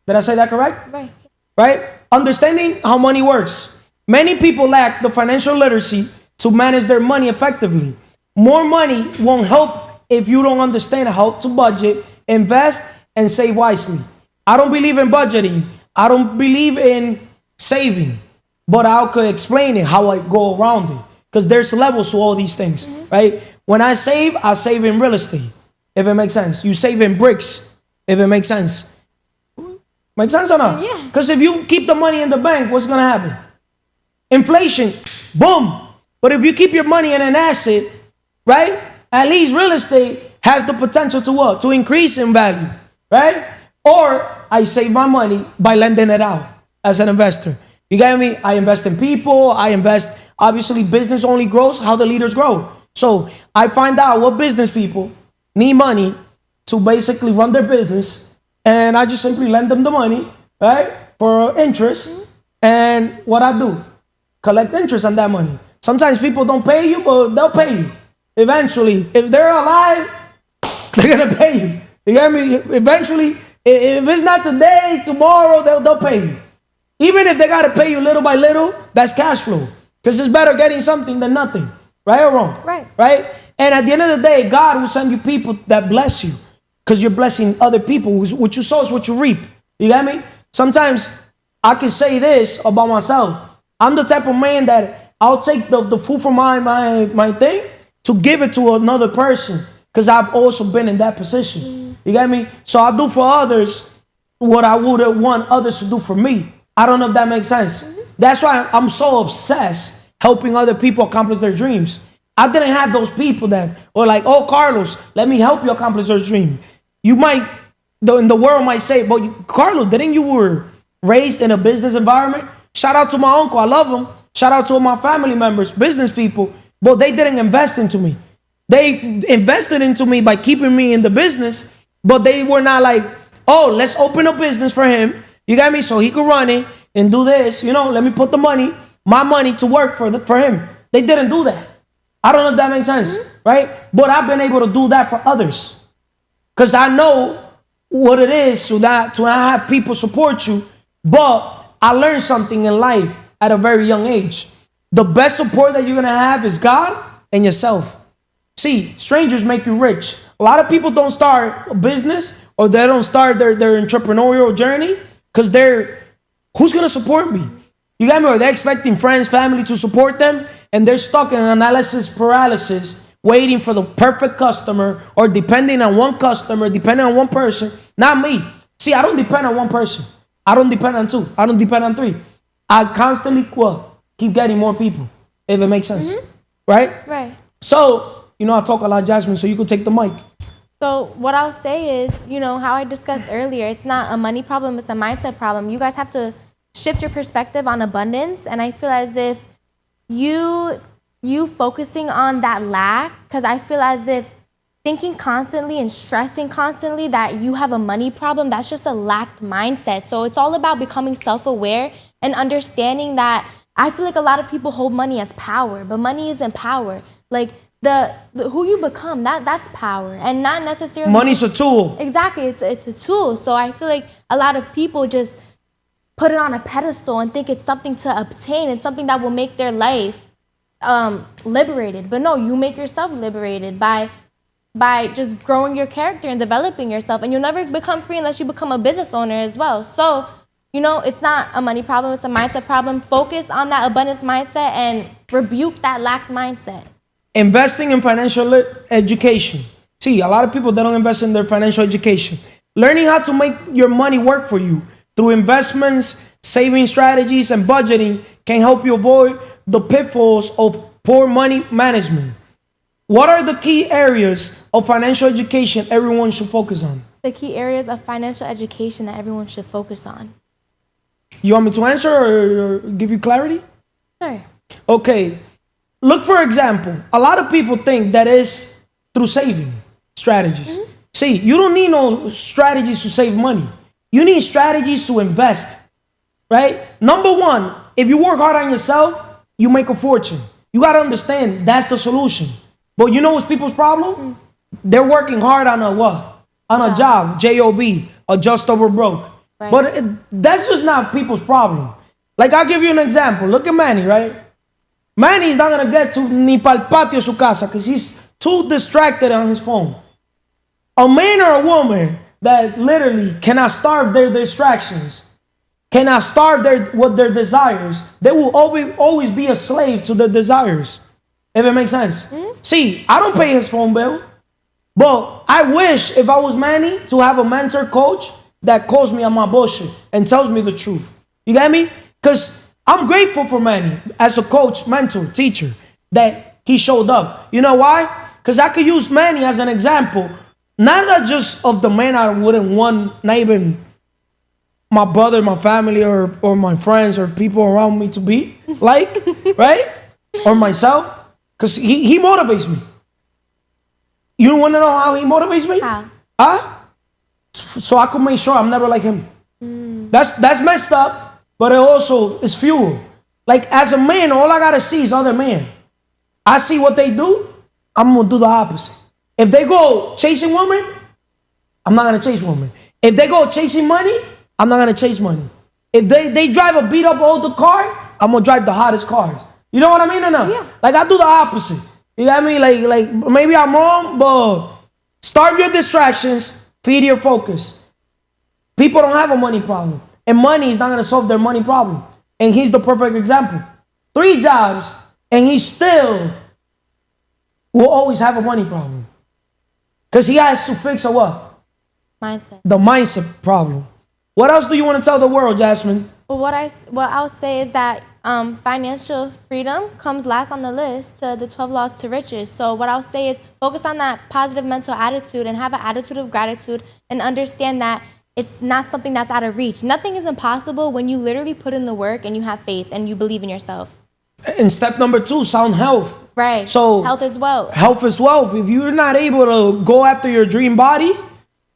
Did I say that correct? Right. Right? Understanding how money works. Many people lack the financial literacy to manage their money effectively. More money won't help if you don't understand how to budget, invest, and save wisely. I don't believe in budgeting. I don't believe in saving, but I could explain it, how I go around it. Because there's levels to all these things, right? When I save in real estate, if it makes sense. You save in bricks, if it makes sense. Make sense or not? Yeah. Because if you keep the money in the bank, what's going to happen? Inflation, boom. But if you keep your money in an asset, right? At least real estate has the potential to what? To increase in value, right? Or I save my money by lending it out as an investor. You get me? I invest in people. Obviously, business only grows how the leaders grow. So I find out what business people need money to basically run their business. And I just simply lend them the money, right? For interest. And what I do, collect interest on that money. Sometimes people don't pay you, but they'll pay you. Eventually, if they're alive, they're going to pay you. You get me? Eventually, if it's not today, tomorrow, they'll pay you. Even if they got to pay you little by little, that's cash flow. Because it's better getting something than nothing. Right or wrong? Right. Right? And at the end of the day, God will send you people that bless you. Because you're blessing other people. What you sow is what you reap. You get me? Sometimes I can say this about myself. I'm the type of man that I'll take the food from my thing to give it to another person. Because I've also been in that position. You get me? So I do for others what I would want others to do for me. I don't know if that makes sense. That's why I'm so obsessed helping other people accomplish their dreams. I didn't have those people that were like, oh, Carlos, let me help you accomplish your dream. You might, in the world might say, but Carlos, didn't you were raised in a business environment? Shout out to my uncle. I love him. Shout out to all my family members, business people. But they didn't invest into me. They invested into me by keeping me in the business. But they were not like, oh, let's open a business for him. You got me? So he could run it and do this. Let me put my money to work for him. They didn't do that. I don't know if that makes sense, right? But I've been able to do that for others. Because I know what it is to not have people support you. But I learned something in life at a very young age. The best support that you're going to have is God in yourself. See, strangers make you rich. A lot of people don't start a business or they don't start their entrepreneurial journey because who's gonna support me? You got me? Or they're expecting friends, family to support them, and they're stuck in analysis paralysis, waiting for the perfect customer or depending on one customer, depending on one person. Not me. See, I don't depend on one person. I don't depend on two. I don't depend on three. I constantly keep getting more people, if it makes sense. Right? Right. So, I talk a lot, Jasmine, so you could take the mic. So what I'll say is, how I discussed earlier, it's not a money problem, it's a mindset problem. You guys have to shift your perspective on abundance. And I feel as if you focusing on that lack, because I feel as if thinking constantly and stressing constantly that you have a money problem, that's just a lacked mindset. So it's all about becoming self-aware and understanding that I feel like a lot of people hold money as power, but money isn't power. Like the who you become, that's power, and not necessarily money's a tool. Exactly, it's a tool. So I feel like a lot of people just put it on a pedestal and think it's something to obtain and something that will make their life liberated. But no, you make yourself liberated by just growing your character and developing yourself. And you'll never become free unless you become a business owner as well. So, it's not a money problem, it's a mindset problem. Focus on that abundance mindset and rebuke that lack mindset. Investing in financial education. See, a lot of people, they don't invest in their financial education. Learning how to make your money work for you through investments, saving strategies, and budgeting can help you avoid the pitfalls of poor money management. What are the key areas of financial education everyone should focus on? The key areas of financial education that everyone should focus on. You want me to answer or give you clarity? Sure. Okay. Look, for example, a lot of people think that is through saving strategies. See, you don't need no strategies to save money. You need strategies to invest, right? Number one, if you work hard on yourself, you make a fortune. You got to understand that's the solution. But you know what's people's problem? They're working hard on a what? On a job, J-O-B, or just over broke. Right. But that's just not people's problem. Like, I'll give you an example. Look at Manny, right? Manny's not going to get to ni pa'l patio su casa because he's too distracted on his phone. A man or a woman that literally cannot starve their distractions, cannot starve their desires, they will always be a slave to their desires. If it makes sense. See, I don't pay his phone bill, but I wish if I was Manny to have a mentor coach that calls me on my bullshit and tells me the truth. You get me? Because I'm grateful for Manny as a coach, mentor, teacher, that he showed up. You know why? Because I could use Manny as an example, not just of the man I wouldn't want, not even my brother, my family, or my friends, or people around me to be like, right? Or myself. Because he motivates me. You want to know how he motivates me? How? Huh? So I could make sure I'm never like him. That's messed up, but it also is fuel. Like, as a man, all I got to see is other men. I see what they do, I'm going to do the opposite. If they go chasing women, I'm not going to chase women. If they go chasing money, I'm not going to chase money. If they drive a beat up older car, I'm going to drive the hottest cars. You know what I mean or not? Yeah. Like, I do the opposite. You got me? Like maybe I'm wrong, but starve your distractions, feed your focus. People don't have a money problem. And money is not going to solve their money problem. And he's the perfect example. 3 jobs, and he still will always have a money problem. Because he has to fix a what? Mindset. The mindset problem. What else do you want to tell the world, Jasmine? Well, what I'll say is that financial freedom comes last on the list to the 12 laws to riches. So what I'll say is focus on that positive mental attitude and have an attitude of gratitude and understand that it's not something that's out of reach. Nothing is impossible when you literally put in the work and you have faith and you believe in yourself. And step number 2, sound health. Right. So health is wealth. Health is wealth. If you're not able to go after your dream body,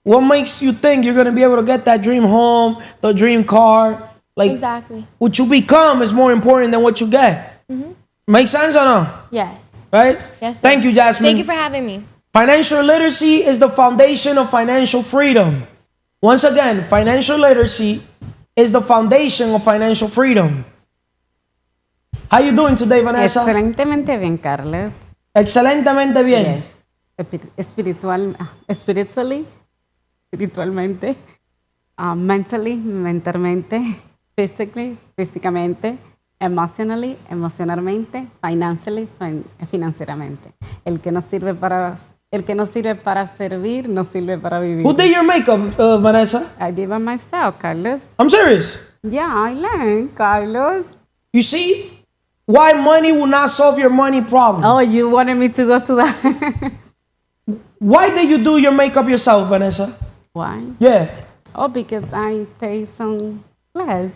what makes you think you're going to be able to get that dream home, the dream car? Like, exactly. What you become is more important than what you get. Make sense or no? Yes. Right? Yes. Sir. Thank you, Jasmine. Thank you for having me. Financial literacy is the foundation of financial freedom. Once again, financial literacy is the foundation of financial freedom. How you doing today, Vanessa? Excelentemente bien, Carlos. Excelentemente bien. Yes. Espiritualmente, mentalmente, físicamente, emocionalmente, financieramente. El que no sirve para servir, no sirve para vivir. Who did your makeup, Vanessa? I did by myself, Carlos. I'm serious. Yeah, I learned, Carlos. You see why money will not solve your money problem. Oh, you wanted me to go to that? Why did you do your makeup yourself, Vanessa? Why? Yeah. Oh, because I take some class.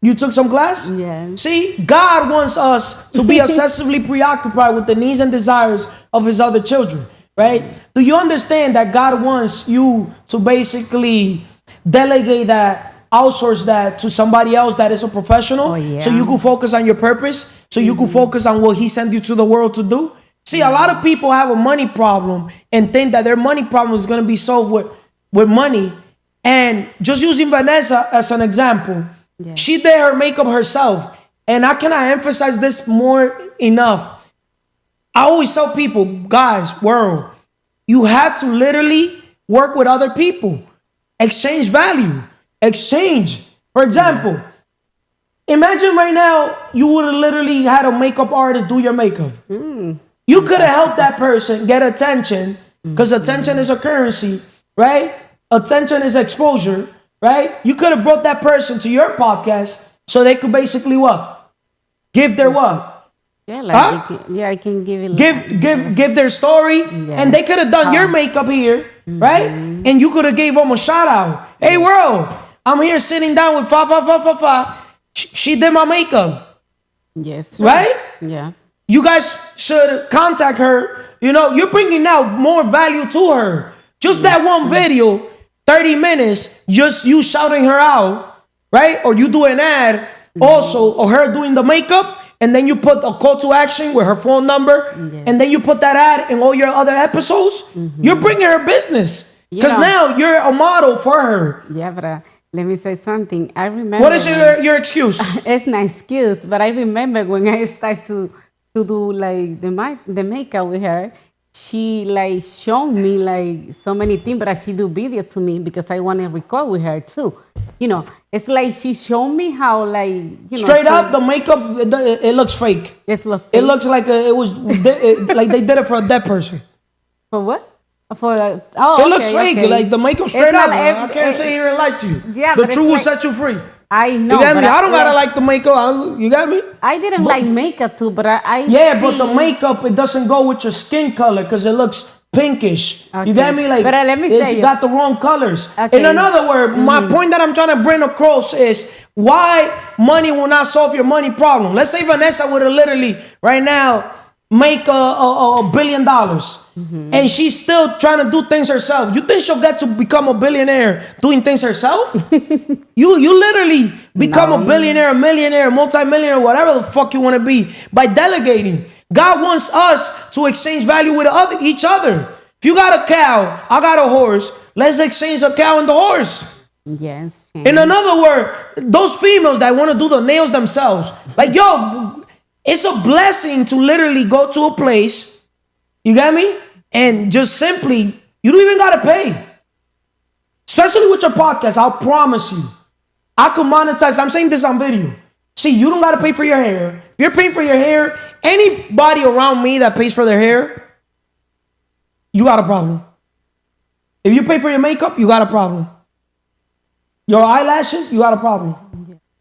You took some class? Yes. See, God wants us to be obsessively preoccupied with the needs and desires of his other children, right? Do you understand that God wants you to basically delegate that, outsource that to somebody else that is a professional, Oh, yeah. so you can focus on your purpose, so you can focus on what he sent you to the world to do? See, a lot of people have a money problem and think that their money problem is going to be solved with money. And just using Vanessa as an example, Yes. she did her makeup herself. And I cannot emphasize this more enough. I always tell people, guys, world, you have to literally work with other people. Exchange value. Exchange. For example, imagine right now you would have literally had a makeup artist do your makeup. You could have helped that person get attention, because attention is a currency, right? Attention is exposure, right? You could have brought that person to your podcast so they could basically what? Give their what? Yeah, like Huh? I can give it. Give their story, and they could have done your makeup here, right? And you could have gave them a shout out. Hey, world, I'm here sitting down with Fa. She did my makeup, Yes. right? Yeah. You guys should contact her. You know, you're bringing out more value to her. Just that one video, 30 minutes, just you shouting her out, right? Or you do an ad also, or her doing the makeup, and then you put a call to action with her phone number, and then you put that ad in all your other episodes. You're bringing her business. Because Yeah. now you're a model for her. Yeah, but let me say something. I remember. What is your excuse? It's not skills, but I remember when I started to do like the makeup with her, she like showed me like so many things, but she do video to me because I want to record with her too. You know, it's like she showed me how like, you know. Straight up, the makeup, it looks fake. It's It looks like it was like they did it for a dead person. For what? For It looks fake. okay. Like the makeup straight It's up. not Man. I can't sit here and lie to you. Yeah, the but truth it's will like- set you free. I know. You got me? but I don't gotta like the makeup. You got me? I didn't like makeup too, but I Yeah, but the see- makeup, it doesn't go with your skin color because it looks pinkish. You Okay. got me? Like, But let me it's say- got the wrong colors. Okay. In another word, my point that I'm trying to bring across is why money will not solve your money problem. Let's say Vanessa would have literally right now make $1 billion, and she's still trying to do things herself. You think she'll get to become a billionaire doing things herself? You literally become a billionaire, a millionaire, multimillionaire, whatever the fuck you want to be by delegating. God wants us to exchange value with each other. If you got a cow, I got a horse. Let's exchange the cow and the horse. Yes. In another word, those females that want to do the nails themselves, like, yo, it's a blessing to literally go to a place, you got me? And just simply, you don't even got to pay. Especially with your podcast, I'll promise you. I could monetize, I'm saying this on video. See, you don't got to pay for your hair. If you're paying for your hair, anybody around me that pays for their hair, you got a problem. If you pay for your makeup, you got a problem. Your eyelashes, you got a problem.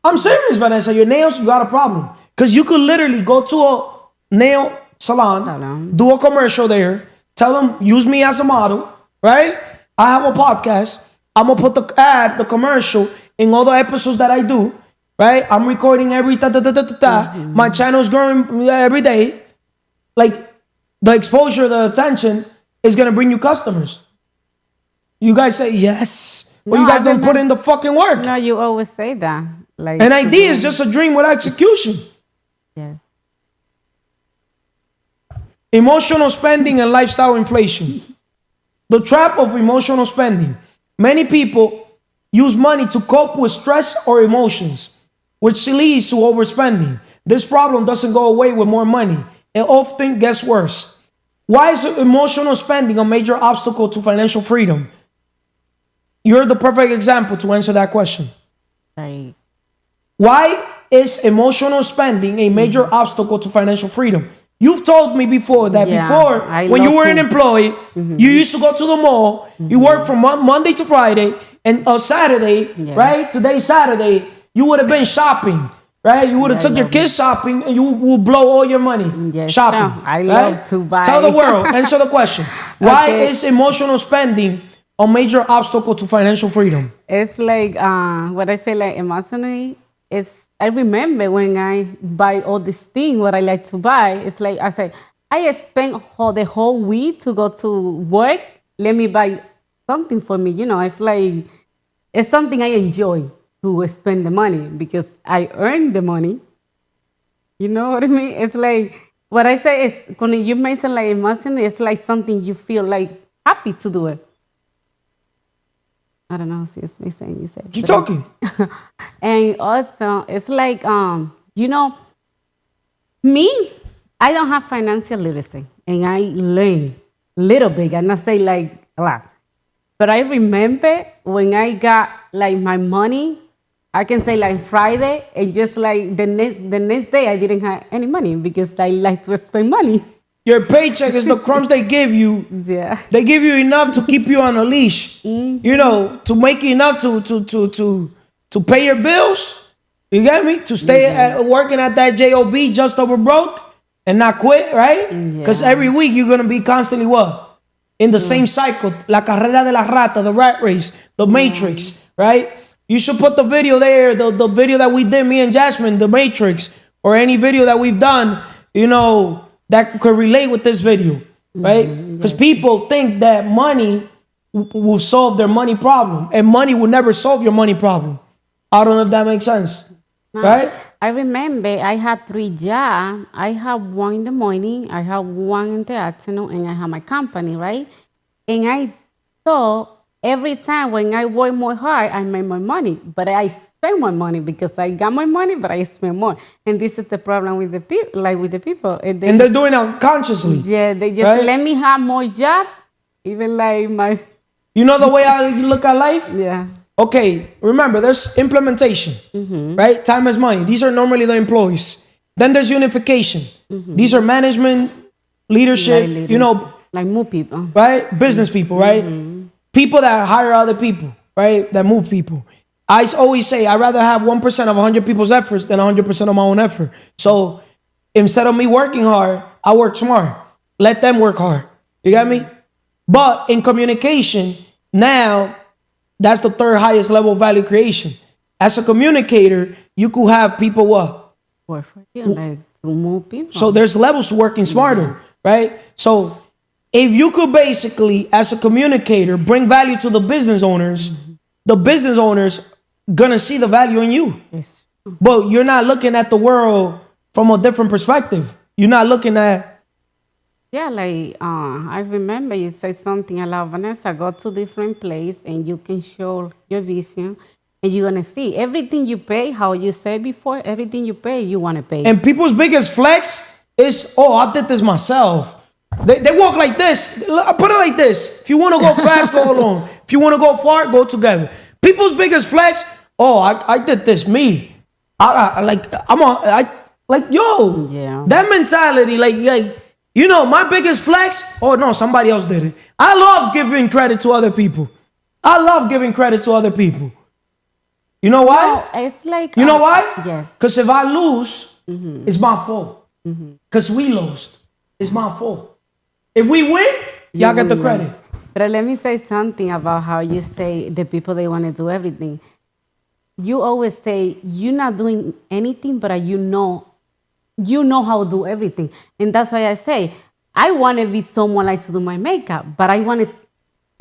I'm serious, Vanessa. Your nails, you got a problem. Because you could literally go to a nail salon, do a commercial there, tell them, use me as a model, right? I have a podcast. I'm going to put the ad, the commercial, in all the episodes that I do, right? I'm recording every My channel's growing every day. Like, the exposure, the attention is going to bring you customers. You guys say yes. But No, you guys I don't put in the fucking work. No, you always say that. Like An idea is just a dream with execution. Yes. Emotional spending and lifestyle inflation. The trap of emotional spending. Many people use money to cope with stress or emotions, which leads to overspending. This problem doesn't go away with more money. It often gets worse. Why is emotional spending a major obstacle to financial freedom? You're the perfect example to answer that question. Like, Why is emotional spending a major obstacle to financial freedom? You've told me before that Yeah, before, I when you love were an to. employee, you used to go to the mall, you work from Monday to Friday, and on Saturday, Yes. right? Today's Saturday, you would have been shopping, right? You would have Yeah, I took your love kids shopping and you will blow all your money Yes, shopping. sure. I right? love to buy. Tell the world, answer the question. Why Okay. is emotional spending a major obstacle to financial freedom? it's like what I say, like emotionally. I remember when I buy all these things, what I like to buy. It's like I say, I spend the whole week to go to work. Let me buy something for me. It's like it's something I enjoy to spend the money because I earn the money. You know what I mean? It's like what I say is when you mention like emotion, it's like something you feel like happy to do it. I don't know if it's me saying you said. Keep but it's- talking. And also, it's like, me, I don't have financial literacy, and I learn little bit. I'm not say like a lot, but I remember when I got like my money. I can say like Friday, and just like the next day, I didn't have any money because I like to spend money. Your paycheck is the crumbs they give you. Yeah. They give you enough to keep you on a leash. You know, to make you enough to pay your bills. You get me? To stay working at that job just over broke and not quit, right? Because every week you're gonna be constantly what? In the same cycle. La carrera de la rata, the rat race, the matrix, right? You should put the video there, the video that we did, me and Jasmine, the matrix, or any video that we've done, that could relate with this video, right? Because people think that money will solve their money problem, and money will never solve your money problem. I don't know if that makes sense, right? I remember I had 3 jobs. I have one in the morning, I have one in the afternoon, and I have my company, right? And I thought every time when I work more hard, I make more money, but I spend more money because I got more money, but I spend more. And this is the problem with the people, like with the people. And they're doing it unconsciously. Yeah, they just right? let me have more job, even like my, You know the way I look at life? yeah. Okay, remember, there's implementation, right? Time is money. These are normally the employees. Then there's unification. These are management, leadership, Like leaders, like more people. right? Business people, right? People that hire other people, right? That move people. I always say I'd rather have 1% of 100 people's efforts than 100% of my own effort. So instead of me working hard, I work smart. Let them work hard. You got me? But in communication, now that's the third highest level of value creation. As a communicator, you could have people what? Work for you, like to move people. So there's levels to working smarter, right? So if you could basically, as a communicator, bring value to the business owners gonna see the value in you. Yes. But you're not looking at the world from a different perspective. You're not looking at, Yeah, like I remember you said something about Vanessa, go to different place and you can show your vision and you're gonna see everything you pay, how you said before, everything you pay, you wanna pay. and people's biggest flex is, oh, I did this myself. They walk like this. I put it like this. If you want to go fast, go alone. If you want to go far, go together. People's biggest flex, oh, I did this, me. Yo, Yeah. that mentality, my biggest flex, oh no, somebody else did it. I love giving credit to other people. You know why? No, it's like You know why? Yes. Because if I lose, it's my fault. Because we lost, it's my fault. If we win, y'all get the will, credit. yes. But let me say something about how you say the people they want to do everything. You always say you're not doing anything, but you know how to do everything, and that's why I say I want to be someone like to do my makeup, but I want to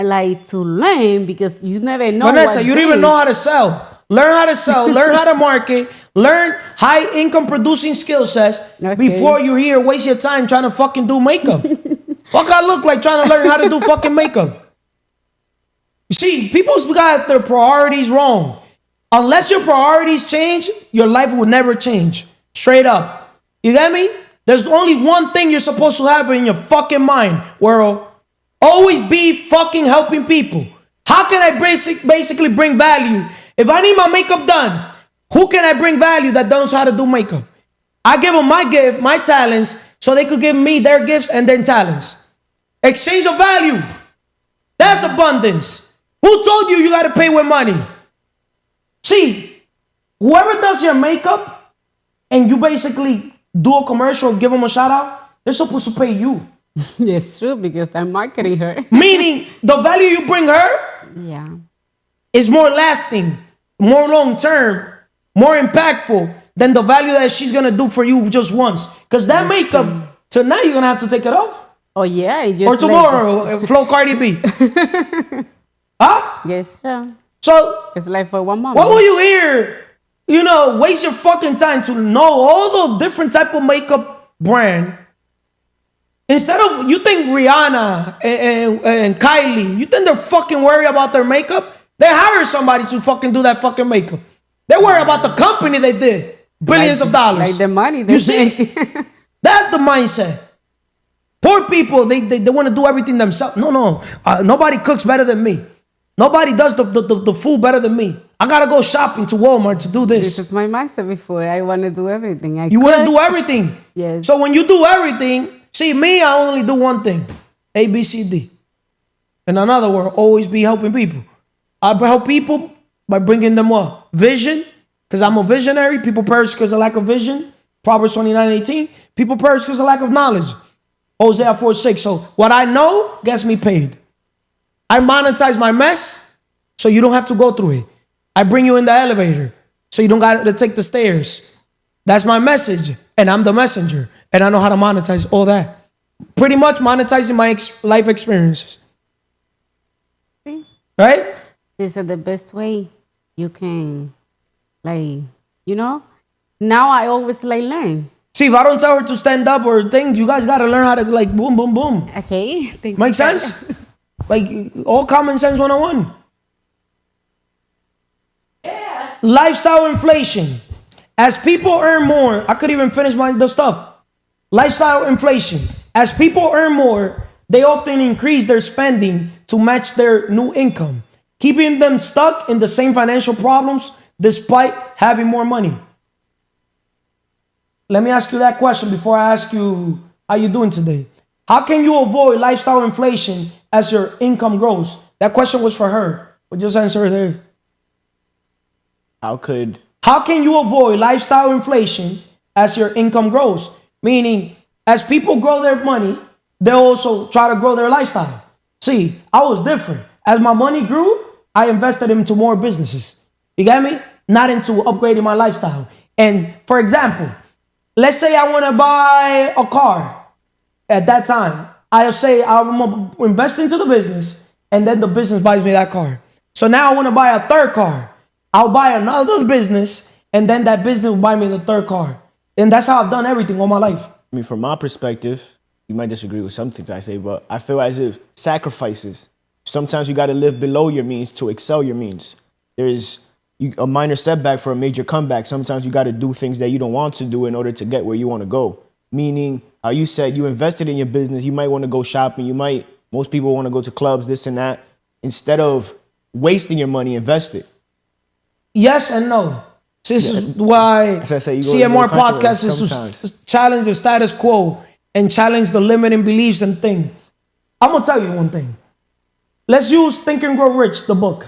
like to learn because you never know. Vanessa, you don't even know how to sell. Learn how to sell, learn how to market, learn high income producing skill sets before you're here waste your time trying to fucking do makeup. Fuck I look like trying to learn how to do fucking makeup. You see, people's got their priorities wrong. Unless your priorities change, your life will never change. Straight up. You get me? There's only one thing you're supposed to have in your fucking mind, world. Always be fucking helping people. How can I basically bring value? If I need my makeup done, who can I bring value that knows how to do makeup? I give them my gift, my talents, so they could give me their gifts and then talents. Exchange of value. That's abundance. Who told you got to pay with money? See, whoever does your makeup and you basically do a commercial, give them a shout out, they're supposed to pay you. Yes, true, because I'm marketing her. Meaning the value you bring her Yeah. is more lasting, more long term, more impactful than the value that she's gonna do for you just once. Because that makeup, tonight you're gonna have to take it off. Oh yeah, it just Or tomorrow, Flow Cardi B. Huh? Yes, sure. So It's like for one moment. what will you hear? You know, waste your fucking time to know all the different type of makeup brand. Instead of, you think Rihanna and Kylie, you think they're fucking worried about their makeup? They hire somebody to fucking do that fucking makeup. They worry about the company they did. Billions of dollars. Like the money they You see? That's the mindset. Poor people, they want to do everything themselves. No. Nobody cooks better than me. Nobody does the food better than me. I got to go shopping to Walmart to do This this. is my mindset before. I want to do everything. You want to do everything. Yes. So when you do everything, see, me, I only do one thing. A, B, C, D. In another word, always be helping people. I help people by bringing them what? Vision, because I'm a visionary. People perish because of lack of vision. Proverbs 29:18. People perish because of lack of knowledge. Hosea 4:6. So what I know gets me paid. I monetize my mess so you don't have to go through it. I bring you in the elevator so you don't got to take the stairs. That's my message, and I'm the messenger, and I know how to monetize all that. Pretty much monetizing my life experiences. Right? This is the best way you can, like, you know. Now I always like learn. See, if I don't tell her to stand up or things, you guys got to learn how to like boom, boom, boom. Okay. Thank Make you. sense? Like all common sense 101. Yeah. Lifestyle inflation. As people earn more, I could even finish the stuff. Lifestyle inflation. As people earn more, they often increase their spending to match their new income, keeping them stuck in the same financial problems despite having more money. Let me ask you that question before I ask you how you doing today. How can you avoid lifestyle inflation as your income grows? That question was for her, but just answer there. How can you avoid lifestyle inflation as your income grows? Meaning, as people grow their money, they also try to grow their lifestyle. See, I was different. As my money grew, I invested into more businesses. You get me? Not into upgrading my lifestyle. And for example, let's say I want to buy a car. At that time, I'll say I'm going to invest into the business, and then the business buys me that car. So now I want to buy a third car. I'll buy another business, and then that business will buy me the third car. And that's how I've done everything all my life. I mean, from my perspective, you might disagree with some things I say, but I feel as if sacrifices. Sometimes you got to live below your means to excel your means. There's a minor setback for a major comeback. Sometimes you got to do things that you don't want to do in order to get where you want to go. Meaning, how you said you invested in your business, you might want to go shopping. Most people want to go to clubs, this and that. Instead of wasting your money, invest it. Yes and no. This is why CMR podcast is to challenge the status quo and challenge the limiting beliefs and things. I'm going to tell you one thing. Let's use Think and Grow Rich, the book.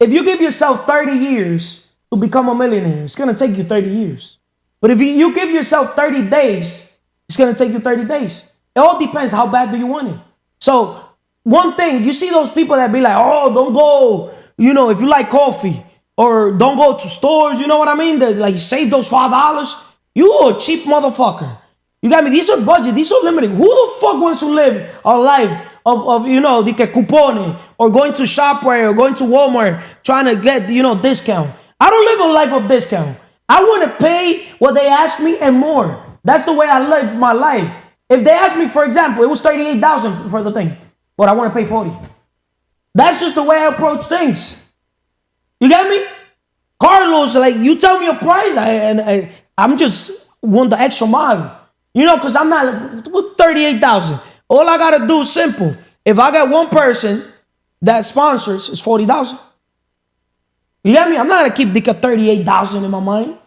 If you give yourself 30 years to become a millionaire, it's going to take you 30 years. But if you give yourself 30 days, it's going to take you 30 days. It all depends how bad do you want it. So one thing, you see those people that be like, oh, don't go, if you like coffee, or don't go to stores, you know what I mean? That like save those $5. You a cheap motherfucker. You got me? These are budget. These are limited. Who the fuck wants to live a life of the coupon or going to ShopRite or going to Walmart trying to get, discount? I don't live a life of discount. I want to pay what they ask me and more. That's the way I live my life. If they ask me, for example, it was $38,000 for the thing, but I want to pay $40,000. That's just the way I approach things. You get me? Carlos, like, you tell me a price, I'm just want the extra mile. You know, because I'm not, with 38,000. All I got to do is simple. If I got one person that sponsors, it's 40,000. You get me? I'm not going to keep the 38,000 in my mind.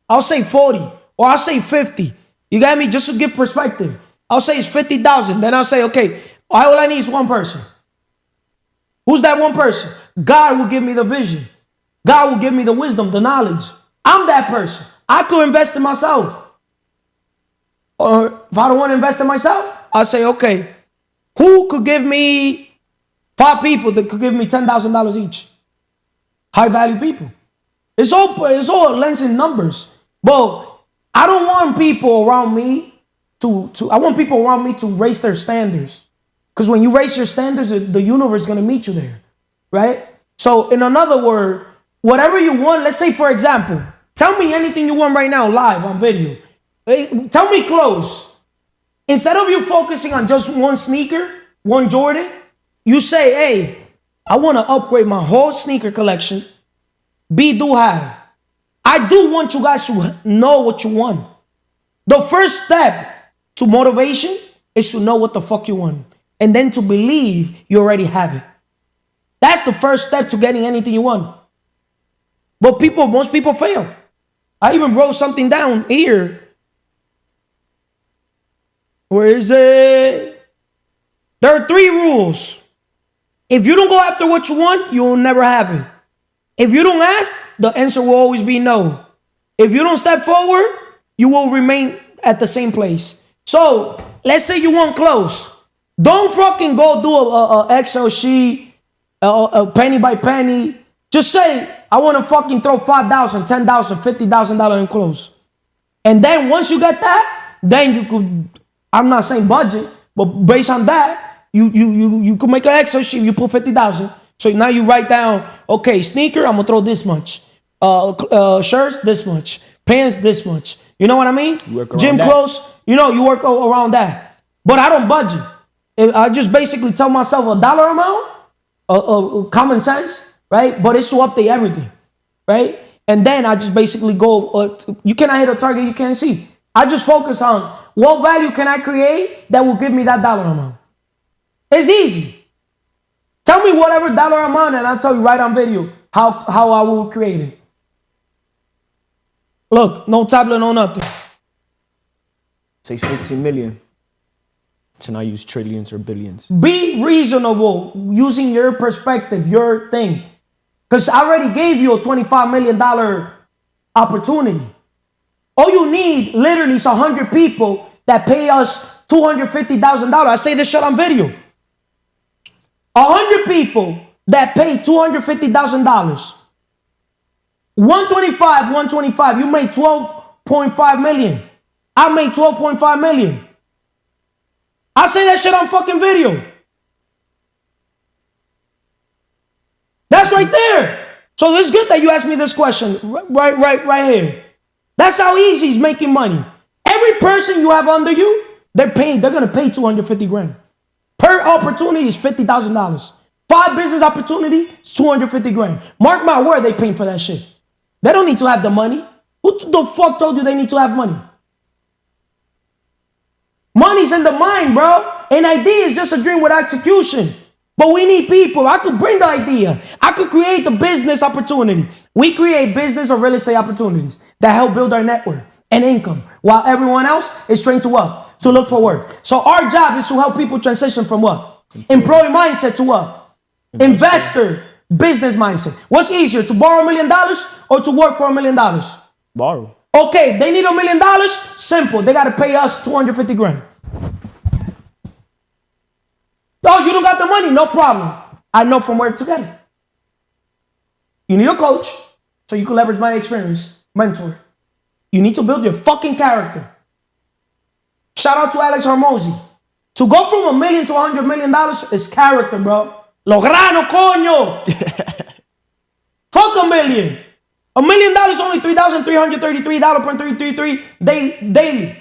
I'll say 40 or I'll say 50. You got me? Just to give perspective. I'll say it's 50,000. Then I'll say, okay, all I need is one person. Who's that one person? God will give me the vision. God will give me the wisdom, the knowledge. I'm that person. I could invest in myself. Or if I don't want to invest in myself, I'll say, okay, who could give me 5 people that could give me $10,000 each? High value people. It's all lens in numbers. But I don't want people around me I want people around me to raise their standards. Because when you raise your standards, the universe is going to meet you there. Right? So in another word, whatever you want, let's say for example, tell me anything you want right now live on video. Tell me clothes. Instead of you focusing on just one sneaker, one Jordan, you say, hey, I want to upgrade my whole sneaker collection. Do have. I do want you guys to know what you want. The first step to motivation is to know what the fuck you want. And then to believe you already have it. That's the first step to getting anything you want. But most people fail. I even wrote something down here. Where is it? There are 3 rules. If you don't go after what you want, you will never have it. If you don't ask, the answer will always be no. If you don't step forward, you will remain at the same place. So, let's say you want clothes. Don't fucking go do a Excel sheet, a penny by penny. Just say, I want to fucking throw $5,000, $10,000, $50,000 in clothes. And then once you get that, then you could, I'm not saying budget, but based on that, you could make an Excel sheet. You put 50,000. So now you write down, okay, sneaker, I'm gonna throw this much. Shirts, this much. Pants, this much. You know what I mean? Gym clothes, you work around that. But I don't budget. I just basically tell myself a dollar amount, common sense, right? But it's to update everything, right? And then I just basically go, you cannot hit a target you can't see. I just focus on what value can I create that will give me that dollar amount. It's easy. Tell me whatever dollar amount and I'll tell you right on video how I will create it. Look, no tablet, no nothing. Say 15 million. To not use trillions or billions. Be reasonable using your perspective, your thing. Because I already gave you a $25 million opportunity. All you need literally is 100 people that pay us $250,000. I say this shit on video. 100 people that pay $250,000. 125, you made 12.5 million. I made 12.5 million. I say that shit on fucking video. That's right there. So it's good that you asked me this question right here. That's how easy is making money. Every person you have under you, they're gonna pay 250 grand. Per opportunity is $50,000. 5 business opportunity, 250 grand. Mark my word, they paying for that shit. They don't need to have the money. Who the fuck told you they need to have money? Money's in the mind, bro. An idea is just a dream with execution. But we need people. I could bring the idea. I could create the business opportunity. We create business or real estate opportunities that help build our network and income, while everyone else is trained to what? To look for work. So our job is to help people transition from what? Employee mindset to what? Investor business mindset. What's easier, to borrow $1 million or to work for $1 million? Borrow. Okay, they need $1 million. Simple. They got to pay us 250 grand. Oh, you don't got the money? No problem. I know from where to get it. You need a coach so you can leverage my experience. Mentor. You need to build your fucking character. Shout out to Alex Hormozy. To go from $1 million to $100 million is character, bro. Lograno, coño. Fuck $1 million. $1 million only $3,333.333 daily.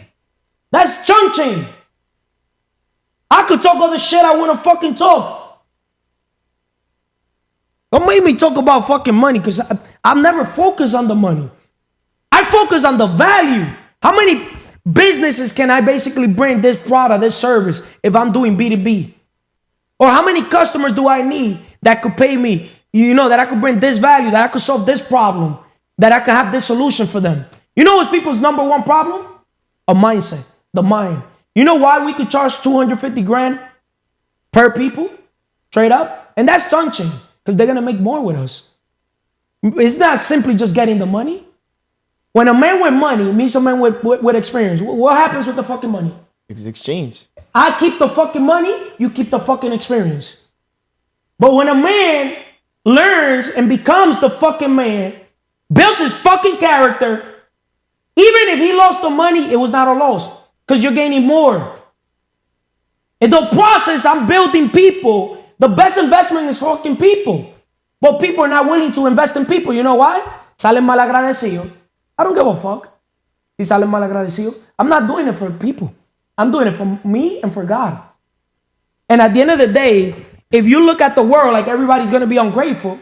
That's chunk change. I could talk all the shit I want to fucking talk. Don't make me talk about fucking money, because I never focus on the money. I focus on the value. How many businesses can I basically bring this product, this service, if I'm doing B2B? Or how many customers do I need that could pay me, that I could bring this value, that I could solve this problem, that I could have this solution for them? You know what's people's number one problem? A mindset, the mind. You know why we could charge 250 grand per people, straight up? And that's chunking, because they're going to make more with us. It's not simply just getting the money. When a man with money meets a man with experience, what happens with the fucking money? It's exchange. I keep the fucking money, you keep the fucking experience. But when a man learns and becomes the fucking man, builds his fucking character, even if he lost the money, it was not a loss, because you're gaining more. In the process, I'm building people. The best investment is fucking people. But people are not willing to invest in people. You know why? Salen mal agradecidos. I don't give a fuck. Si salen mal agradecidos. I'm not doing it for people. I'm doing it for me and for God. And at the end of the day, if you look at the world like everybody's going to be ungrateful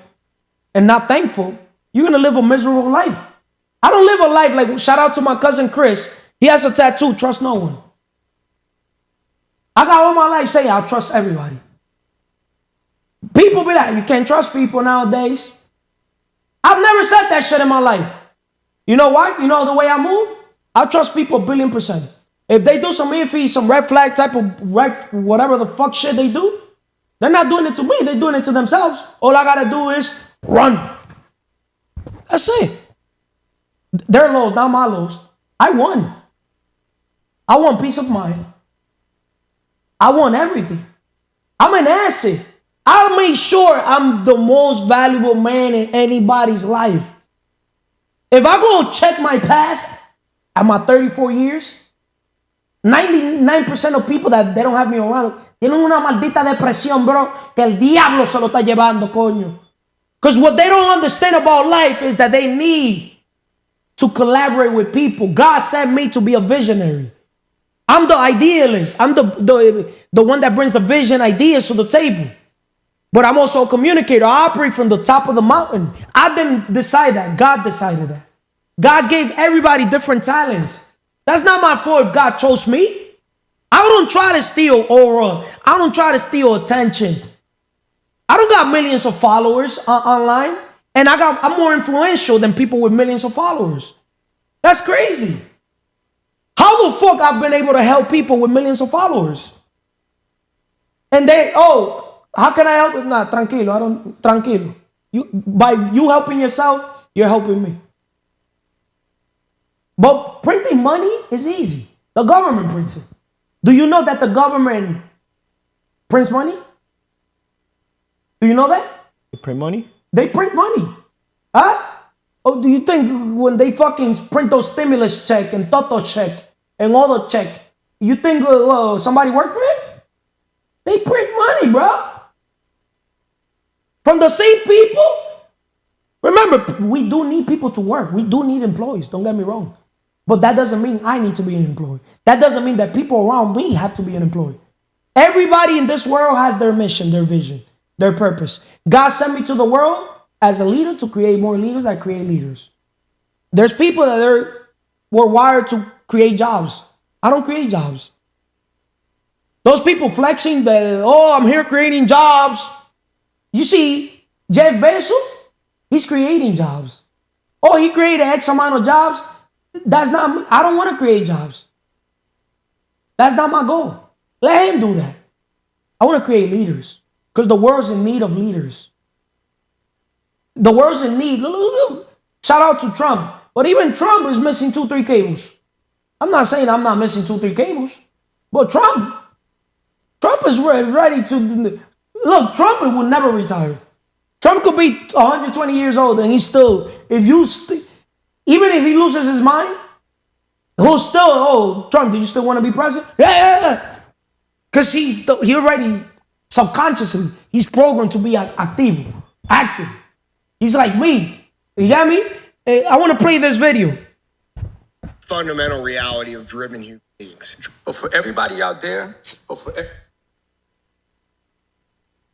and not thankful, you're going to live a miserable life. I don't live a life like, shout out to my cousin Chris. He has a tattoo, trust no one. I got all my life saying I'll trust everybody. People be like, you can't trust people nowadays. I've never said that shit in my life. You know why? You know the way I move? I trust people 1,000,000,000%. If they do some iffy, some red flag type of whatever the fuck shit they do, they're not doing it to me. They're doing it to themselves. All I gotta do is run. That's it. Their lows, not my lows. I won. I want peace of mind. I want everything. I'm an asset. I'll make sure I'm the most valuable man in anybody's life. If I go check my past at my 34 years, 99% of people that they don't have me around tienen una maldita depresión, bro, que el diablo se lo está llevando, coño. Because what they don't understand about life is that they need to collaborate with people. God sent me to be a visionary. I'm the idealist. I'm the one that brings the vision ideas to the table. But I'm also a communicator. I operate from the top of the mountain. I didn't decide that. God decided that. God gave everybody different talents. That's not my fault if God chose me. I don't try to steal aura. I don't try to steal attention. I don't got millions of followers online. And I'm more influential than people with millions of followers. That's crazy. How the fuck I've been able to help people with millions of followers? And how can I help it? Nah, tranquilo. By you helping yourself, you're helping me. But printing money is easy. The government prints it. Do you know that the government prints money? Do you know that? You print money? They print money. Huh? Oh, do you think when they fucking print those stimulus check and Toto check and all the check, you think somebody worked for it? They print money, bro. From the same people. Remember, we do need people to work. We do need employees. Don't get me wrong. But that doesn't mean I need to be an employee. That doesn't mean that people around me have to be an employee. Everybody in this world has their mission, their vision, their purpose. God sent me to the world as a leader to create more leaders that create leaders. There's people that were wired to create jobs. I don't create jobs. Those people flexing that, I'm here creating jobs. You see, Jeff Bezos, he's creating jobs. He created X amount of jobs. That's not me. I don't want to create jobs. That's not my goal. Let him do that. I want to create leaders because the world's in need of leaders. The world's in need. Look. Shout out to Trump. But even Trump is missing 2-3 cables. I'm not saying I'm not missing 2-3 cables. But Trump is ready to... Look, Trump will never retire. Trump could be 120 years old and he's still... Even if he loses his mind, he'll still... Trump, do you still want to be president? Yeah. Because he already... Subconsciously, he's programmed to be active. He's like me. You get me? I want to play this video. Fundamental reality of driven human beings. But for everybody out there,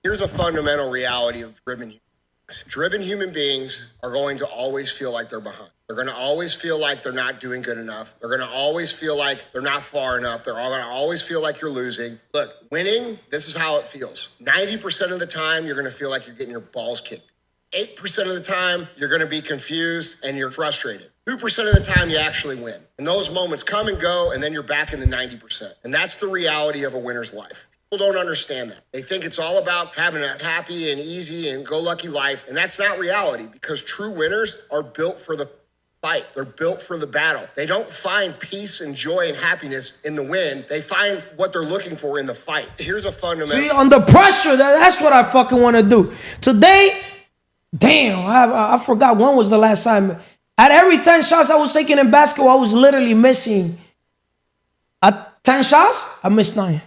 Here's a fundamental reality of driven human beings. Driven human beings are going to always feel like they're behind. They're going to always feel like they're not doing good enough. They're going to always feel like they're not far enough. They're all going to always feel like you're losing. Look, winning, this is how it feels. 90% of the time, you're going to feel like you're getting your balls kicked. 8% of the time, you're going to be confused and you're frustrated. 2% of the time, you actually win. And those moments come and go, and then you're back in the 90%. And that's the reality of a winner's life. People don't understand that. They think it's all about having a happy and easy and go-lucky life, and that's not reality, because true winners are built for the fight. They're built for the battle. They don't find peace and joy and happiness in the win. They find what they're looking for in the fight. Here's a fundamental. See, under pressure, that's what I fucking want to do. Today, damn, I forgot when was the last time. At every 10 shots I was taking in basketball, I was literally missing. At 10 shots, I missed 9.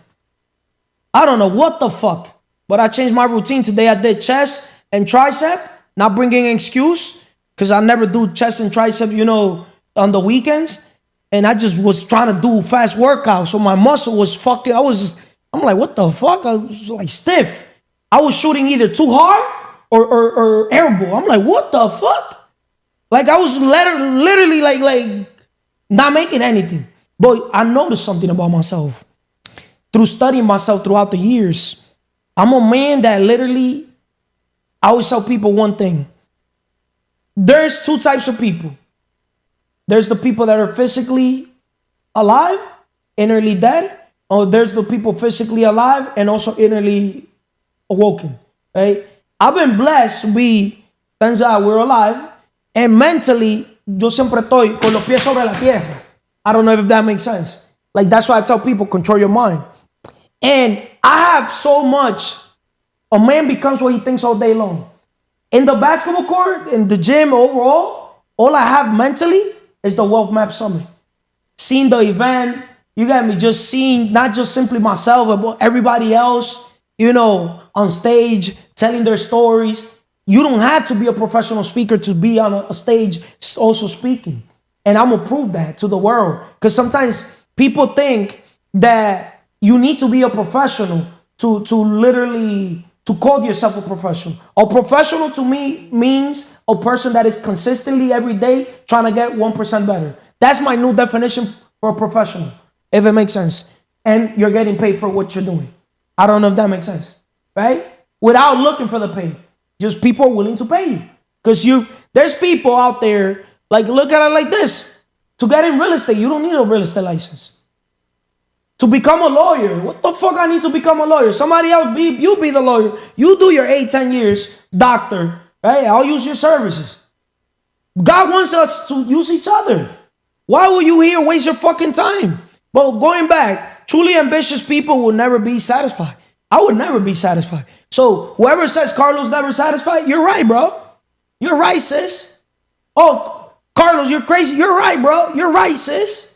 I don't know what the fuck, but I changed my routine today. I did chest and tricep, not bringing an excuse, because I never do chest and tricep, on the weekends. And I just was trying to do fast workouts. So my muscle was fucking, I'm like, what the fuck? I was like stiff. I was shooting either too hard or air ball. I'm like, what the fuck? Like I was literally like not making anything. But I noticed something about myself. Through studying myself throughout the years, I'm a man that literally, I always tell people one thing. There's 2 types of people. There's the people that are physically alive, innerly dead, or there's the people physically alive and also innerly awoken, right? I've been blessed to be, turns out we're alive, and mentally, yo siempre estoy con los pies sobre la tierra. I don't know if that makes sense. Like, that's why I tell people, control your mind. And I have so much. A man becomes what he thinks all day long. In the basketball court, in the gym, overall, all I have mentally is the Wealth Map Summit. Seeing the event, you got me just seeing not just simply myself, but everybody else, on stage, telling their stories. You don't have to be a professional speaker to be on a stage also speaking. And I'm going to prove that to the world. Because sometimes people think that you need to be a professional to literally, to call yourself a professional. A professional to me means a person that is consistently every day trying to get 1% better. That's my new definition for a professional, if it makes sense. And you're getting paid for what you're doing. I don't know if that makes sense, right? Without looking for the pay. Just people are willing to pay you. Because there's people out there, like, look at it like this. To get in real estate, you don't need a real estate license. To become a lawyer, what the fuck I need to become a lawyer? Somebody else, you be the lawyer. You do your 8-10 years, doctor, right? I'll use your services. God wants us to use each other. Why will you here waste your fucking time? But going back, truly ambitious people will never be satisfied. I would never be satisfied. So whoever says Carlos never satisfied, you're right, bro. You're right, sis. Oh, Carlos, you're crazy. You're right, bro. You're right, sis.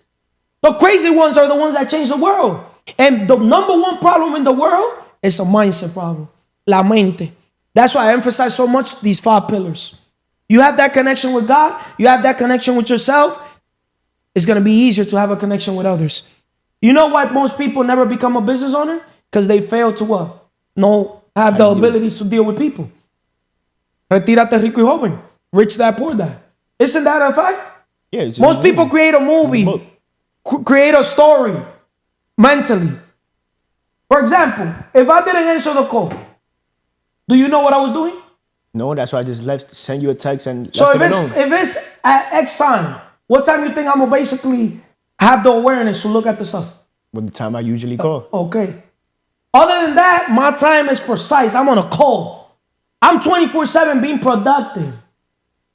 The crazy ones are the ones that change the world. And the number one problem in the world is a mindset problem. La mente. That's why I emphasize so much these 5 pillars. You have that connection with God. You have that connection with yourself. It's going to be easier to have a connection with others. You know why most people never become a business owner? Because they fail to what? Have the abilities to deal with people. Retírate rico y joven. Rich dad, poor dad. Isn't that a fact? Yeah. Most people create a movie. Create a story mentally. For example, if I didn't answer the call, do you know what I was doing? No, that's why I just send you a text and left so it alone. if it's at X time, what time you think I'm gonna basically have the awareness to look at the stuff? With the time I usually call. Okay. Other than that, my time is precise. I'm on a call. I'm 24/7 being productive.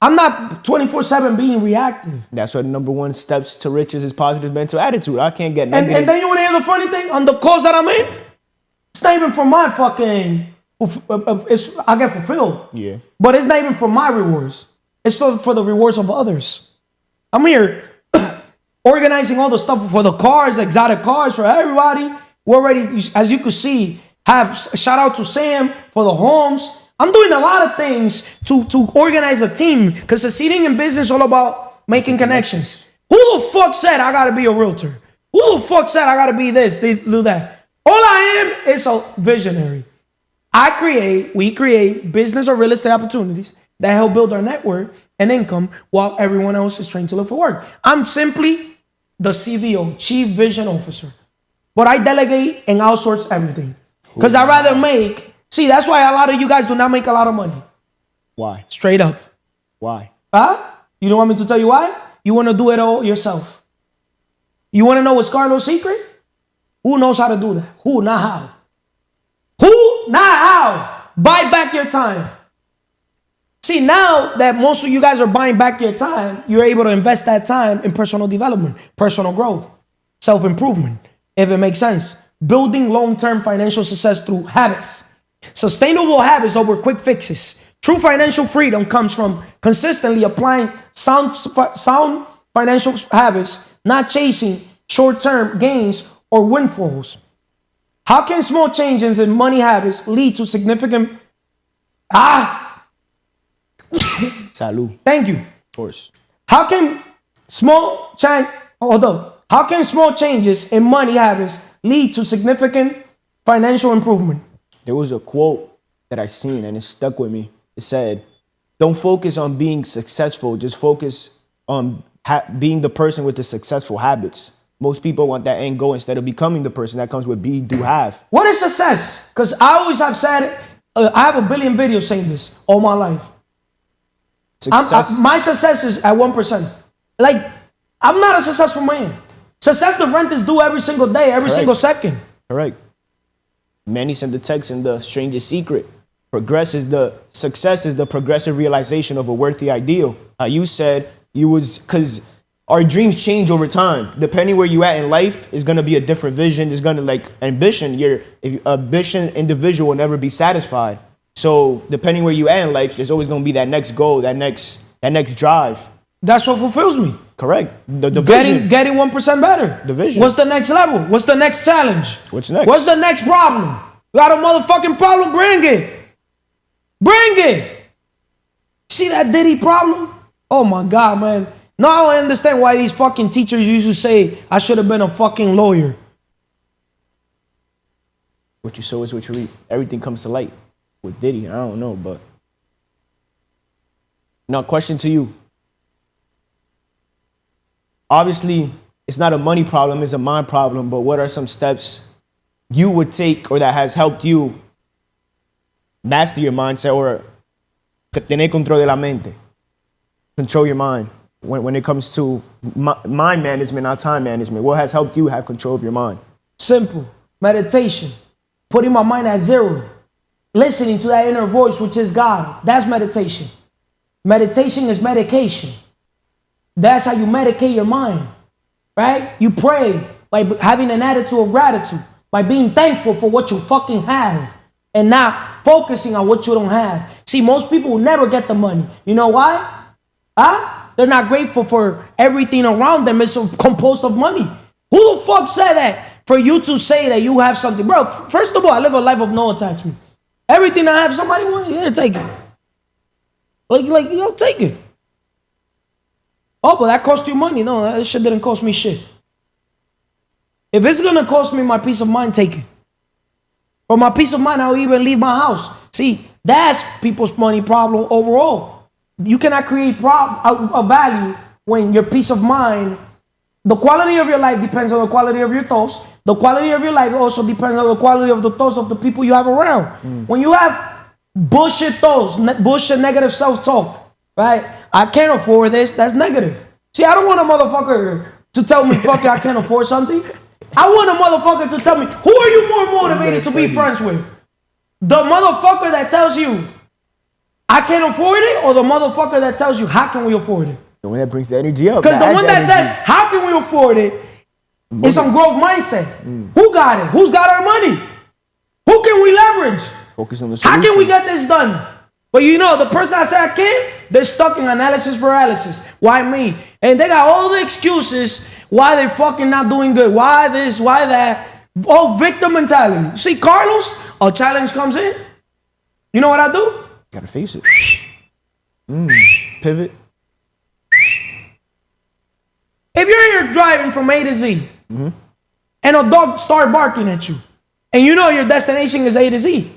I'm not 24/7 being reactive. That's what the number 1 steps to riches is positive mental attitude. I can't get negative. And then you want to hear the funny thing? On the calls that I'm in, it's not even for my fucking, I get fulfilled. Yeah. But it's not even for my rewards. It's still for the rewards of others. I'm here organizing all the stuff for the cars, exotic cars for everybody. We already, as you could see, have shout out to Sam for the homes. I'm doing a lot of things to organize a team, because succeeding in business is all about making connections. Who the fuck said I gotta be a realtor? Who the fuck said I gotta be this, do that? All I am is a visionary. We create business or real estate opportunities that help build our network and income while everyone else is trained to look for work. I'm simply the CVO, Chief Vision Officer. But I delegate and outsource everything. Because I'd rather see, that's why a lot of you guys do not make a lot of money. Why? Straight up. Why? Huh? You don't want me to tell you why? You want to do it all yourself. You want to know what's Carlos' secret? Who knows how to do that? Who, not how. Who, not how. Buy back your time. See, now that most of you guys are buying back your time, you're able to invest that time in personal development, personal growth, self-improvement, if it makes sense. Building long-term financial success through habits. Sustainable habits over quick fixes. True financial freedom comes from consistently applying sound financial habits, not chasing short-term gains or windfalls. How can small changes in money habits lead to significant... Salud. Thank you. Of course. How can small changes in money habits lead to significant financial improvement? There was a quote that I seen and it stuck with me. It said, don't focus on being successful, just focus on being the person with the successful habits. Most people want that end goal instead of becoming the person that comes with be, do, have. What is success? Because I always have said it. I have a billion videos saying this all my life. My success is at 1%. Like, I'm not a successful man. Success, the rent is due every single day, every single second. Correct. Manny sent the text in The Strangest Secret. Success is the progressive realization of a worthy ideal. You said because our dreams change over time. Depending where you at in life is going to be a different vision. It's going to like ambition. Your ambition individual will never be satisfied. So depending where you at in life, there's always going to be that next goal, that next drive. That's what fulfills me. Correct. The vision. Getting 1% better. The vision. What's the next level? What's the next challenge? What's next? What's the next problem? You got a motherfucking problem? Bring it. Bring it. See that Diddy problem? Oh my God, man. Now I understand why these fucking teachers used to say I should have been a fucking lawyer. What you sow is what you reap. Everything comes to light. With Diddy, I don't know, but. Now, question to you. Obviously, it's not a money problem, it's a mind problem, but what are some steps you would take or that has helped you master your mindset or tener control de la mente? Control your mind when it comes to mind management, not time management. What has helped you have control of your mind? Simple. Meditation. Putting my mind at zero. Listening to that inner voice, which is God. That's meditation. Meditation is medication. That's how you medicate your mind, right? You pray by having an attitude of gratitude, by being thankful for what you fucking have and not focusing on what you don't have. See, most people will never get the money. You know why? They're not grateful for everything around them. It's composed of money. Who the fuck said that for you to say that you have something? Bro, first of all, I live a life of no attachment. Everything I have, somebody wants, yeah, take it. Like, yo, take it. Oh, but that cost you money. No, that shit didn't cost me shit. If it's gonna cost me my peace of mind, take it. For my peace of mind, I'll even leave my house. See, that's people's money problem overall. You cannot create a value when your peace of mind, the quality of your life depends on the quality of your thoughts. The quality of your life also depends on the quality of the thoughts of the people you have around. When you have bullshit thoughts, bullshit negative self-talk, right? I can't afford this, that's negative. See, I don't want a motherfucker to tell me, fuck it, I can't afford something. I want a motherfucker to tell me, who are you more motivated to be friends with? The motherfucker that tells you, I can't afford it, or the motherfucker that tells you, how can we afford it? The one that brings the energy up. Because the one that says, how can we afford it, is some growth mindset. Who got it? Who's got our money? Who can we leverage? Focus on the solution. How can we get this done? But you know, the person that said I can't, they're stuck in analysis paralysis. Why me? And they got all the excuses why they're fucking not doing good. Why this, why that. Oh, victim mentality. See, Carlos, a challenge comes in. You know what I do? Gotta face it. Pivot. If you're here driving from A to Z, and a dog start barking at you, and you know your destination is A to Z,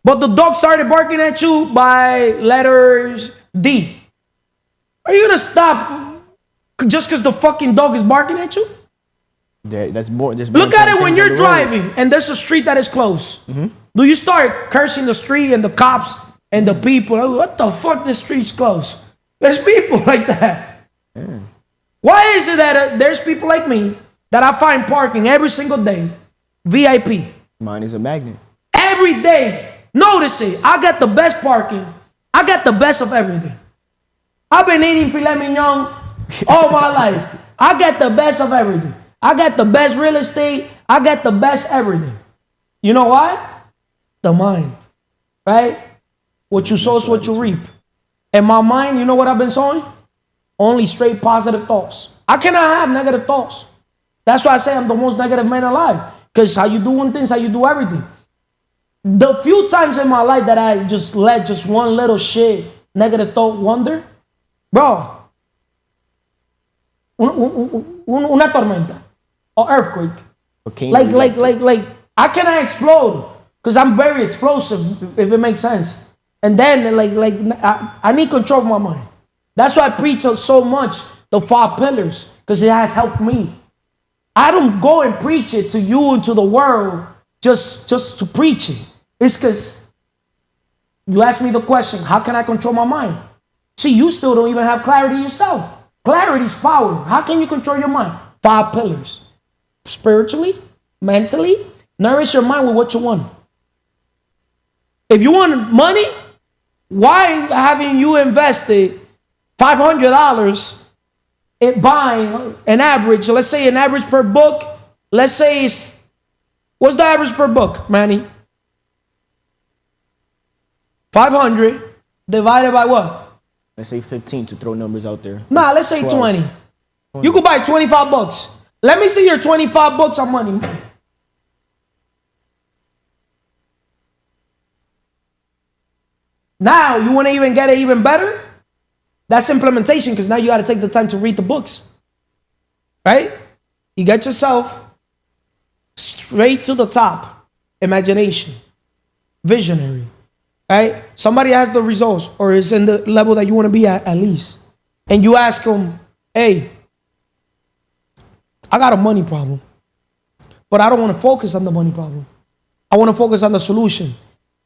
but the dog started barking at you by letters D. Are you gonna stop just because the fucking dog is barking at you? That's more. Look at it when you're driving and there's a street that is closed. Do you start cursing the street and the cops and the people? Oh, what the fuck? This street's closed. There's people like that. Why is it that there's people like me that I find parking every single day, VIP? Mine is a magnet. Every day. Notice it. I got the best parking. I got the best of everything. I've been eating filet mignon all my life. I got the best of everything. I got the best real estate. I got the best everything. You know why? The mind. Right? What you sow is what you reap. In my mind, you know what I've been sowing? Only straight positive thoughts. I cannot have negative thoughts. That's why I say I'm the most negative man alive. Because how you do one thing is how you do everything. The few times in my life that I just let just one little shit, negative thought wander, bro, una tormenta, or earthquake. Like, I cannot explode because I'm very explosive, if it makes sense. And then, I need control of my mind. That's why I preach so much the 5 pillars, because it has helped me. I don't go and preach it to you and to the world just to preach it. It's because you asked me the question, how can I control my mind? See, you still don't even have clarity yourself. Clarity is power. How can you control your mind? 5 pillars. Spiritually, mentally, nourish your mind with what you want. If you want money, why haven't you invested $500 in buying an average, let's say an average per book, let's say what's the average per book, Manny? 500 divided by what? Let's say 15 to throw numbers out there. Nah, let's say 20. You could buy 25 books. Let me see your 25 books on money. Now, you want to even get it even better? That's implementation, because now you got to take the time to read the books. Right? You get yourself straight to the top. Imagination. Visionary. Right? Somebody has the results or is in the level that you want to be at least. And you ask them, hey, I got a money problem. But I don't want to focus on the money problem. I want to focus on the solution.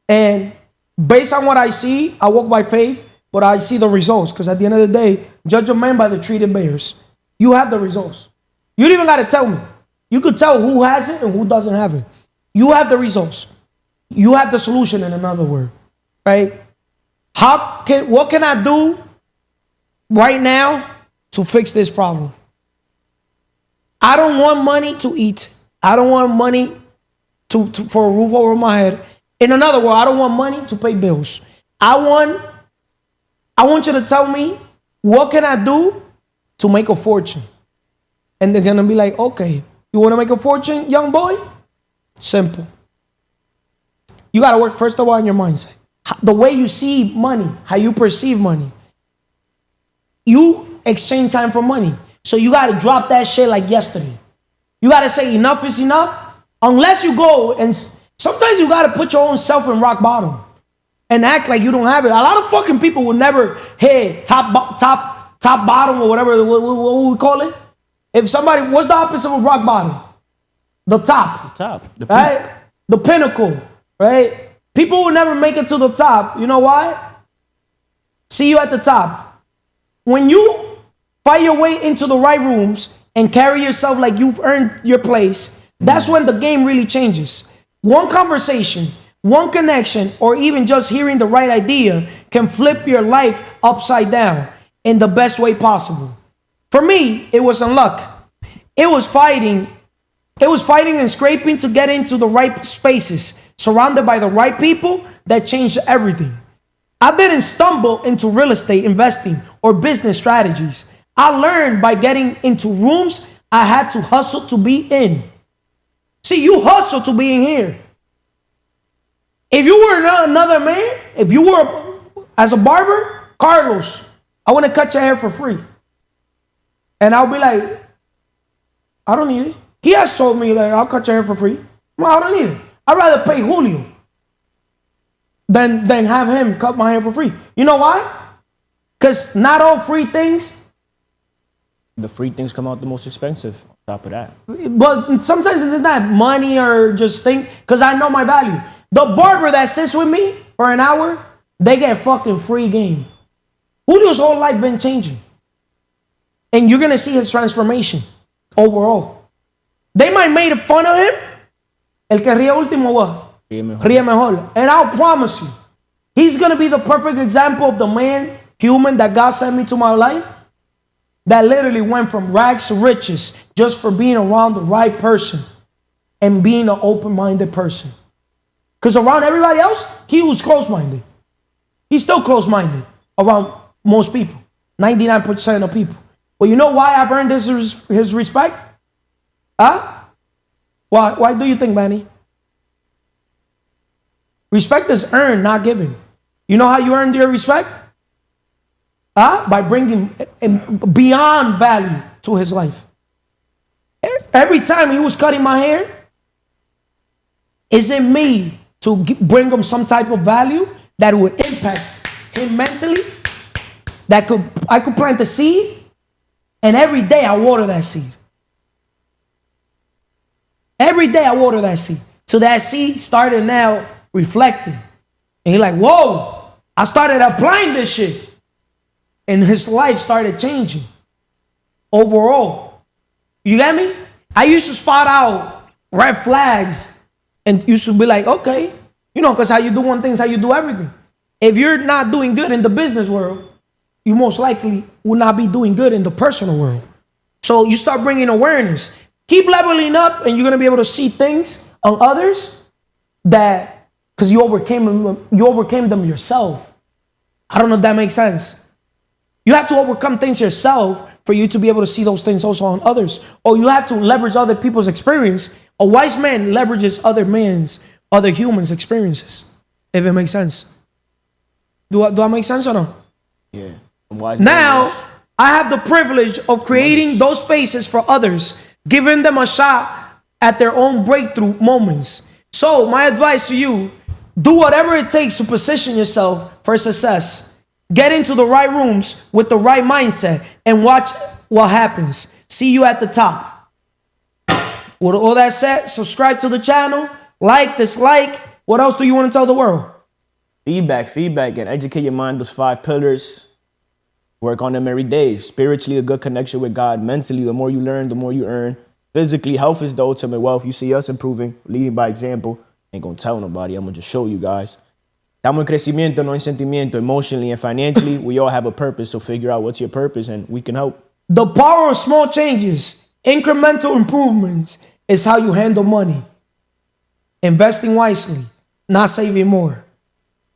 And based on what I see, I walk by faith, but I see the results. Because at the end of the day, judge a man by the tree that bears. You have the results. You don't even got to tell me. You could tell who has it and who doesn't have it. You have the results. You have the solution, in another word. Right? What can I do right now to fix this problem? I don't want money to eat. I don't want money for a roof over my head. In another word, I don't want money to pay bills. I want you to tell me, what can I do to make a fortune? And they're going to be like, okay, you want to make a fortune, young boy? Simple. You got to work, first of all, on your mindset. The way you see money, how you perceive money. You exchange time for money. So you got to drop that shit like yesterday. You got to say enough is enough. Unless you go and sometimes you got to put your own self in rock bottom and act like you don't have it. A lot of fucking people will never hit top bottom or whatever what we call it. If somebody, what's the opposite of rock bottom? The top. The top. The right? The pinnacle. Right? People will never make it to the top. You know why? See you at the top. When you fight your way into the right rooms and carry yourself like you've earned your place, that's when the game really changes. One conversation, one connection, or even just hearing the right idea can flip your life upside down in the best way possible. For me, it was unluck. It was fighting and scraping to get into the right spaces, surrounded by the right people that changed everything. I didn't stumble into real estate investing or business strategies. I learned by getting into rooms I had to hustle to be in. See, you hustle to be in here. If you were another man, if you were as a barber, Carlos, I want to cut your hair for free. And I'll be like, I don't need it. He has told me, like, I'll cut your hair for free. Well, I don't need it. I'd rather pay Julio. than have him cut my hair for free. You know why? Because not all free things, The free things come out the most expensive. On top of that, but sometimes it's not money or just thing, because I know my value. The barber that sits with me for an hour, they get fucking free game. Julio's whole life been changing. And you're going to see his transformation overall. They might make fun of him. El que ríe último, what? Ríe mejor. And I'll promise you, he's going to be the perfect example of the man, human that God sent me to my life, that literally went from rags to riches just for being around the right person and being an open-minded person. Because around everybody else, he was close-minded. He's still close-minded around most people, 99% of people. But you know why I've earned his respect? Huh? Why do you think, Manny? Respect is earned, not given. You know how you earned your respect? By bringing beyond value to his life. Every time he was cutting my hair, is it me to bring him some type of value that would impact him mentally? I could plant a seed, and every day I water that seed. Every day I water that seed. So that seed started now reflecting. And he's like, whoa, I started applying this shit. And his life started changing overall. You get me? I used to spot out red flags and used to be like, okay, you know, because how you do one thing is how you do everything. If you're not doing good in the business world, you most likely will not be doing good in the personal world. So you start bringing awareness. Keep leveling up and you're going to be able to see things on others that, because you overcame them yourself. I don't know if that makes sense. You have to overcome things yourself for you to be able to see those things also on others. Or you have to leverage other people's experience. A wise man leverages other humans' experiences. If it makes sense. Do I make sense or no? yeah. Now, I have the privilege of creating those spaces for others, giving them a shot at their own breakthrough moments. So, my advice to you, do whatever it takes to position yourself for success. Get into the right rooms with the right mindset and watch what happens. See you at the top. With all that said, subscribe to the channel, like, dislike. What else do you want to tell the world? Feedback, and educate your mind. Those 5 pillars. Work on them every day. Spiritually, a good connection with God. Mentally, the more you learn, the more you earn. Physically, health is the ultimate wealth. You see us improving, leading by example. Ain't gonna tell nobody. I'm gonna just show you guys. Estamos en crecimiento, no en sentimiento. Emotionally and financially, we all have a purpose. So figure out what's your purpose and we can help. The power of small changes, incremental improvements, is how you handle money. Investing wisely, not saving more.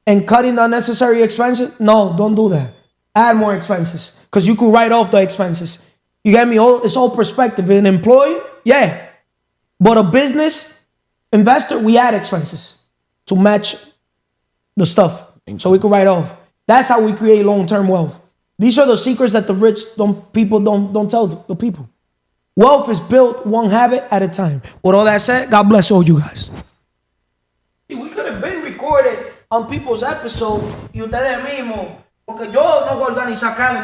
And cutting the unnecessary expenses? No, don't do that. Add more expenses because you could write off the expenses. You get me? It's all perspective. An employee, yeah. But a business investor, we add expenses to match the stuff so we can write off. That's how we create long-term wealth. These are the secrets that the rich people don't tell the people. Wealth is built one habit at a time. With all that said, God bless all you guys. We could have been recorded on people's episode y ustedes mismos, porque yo no voy a organizar calendar.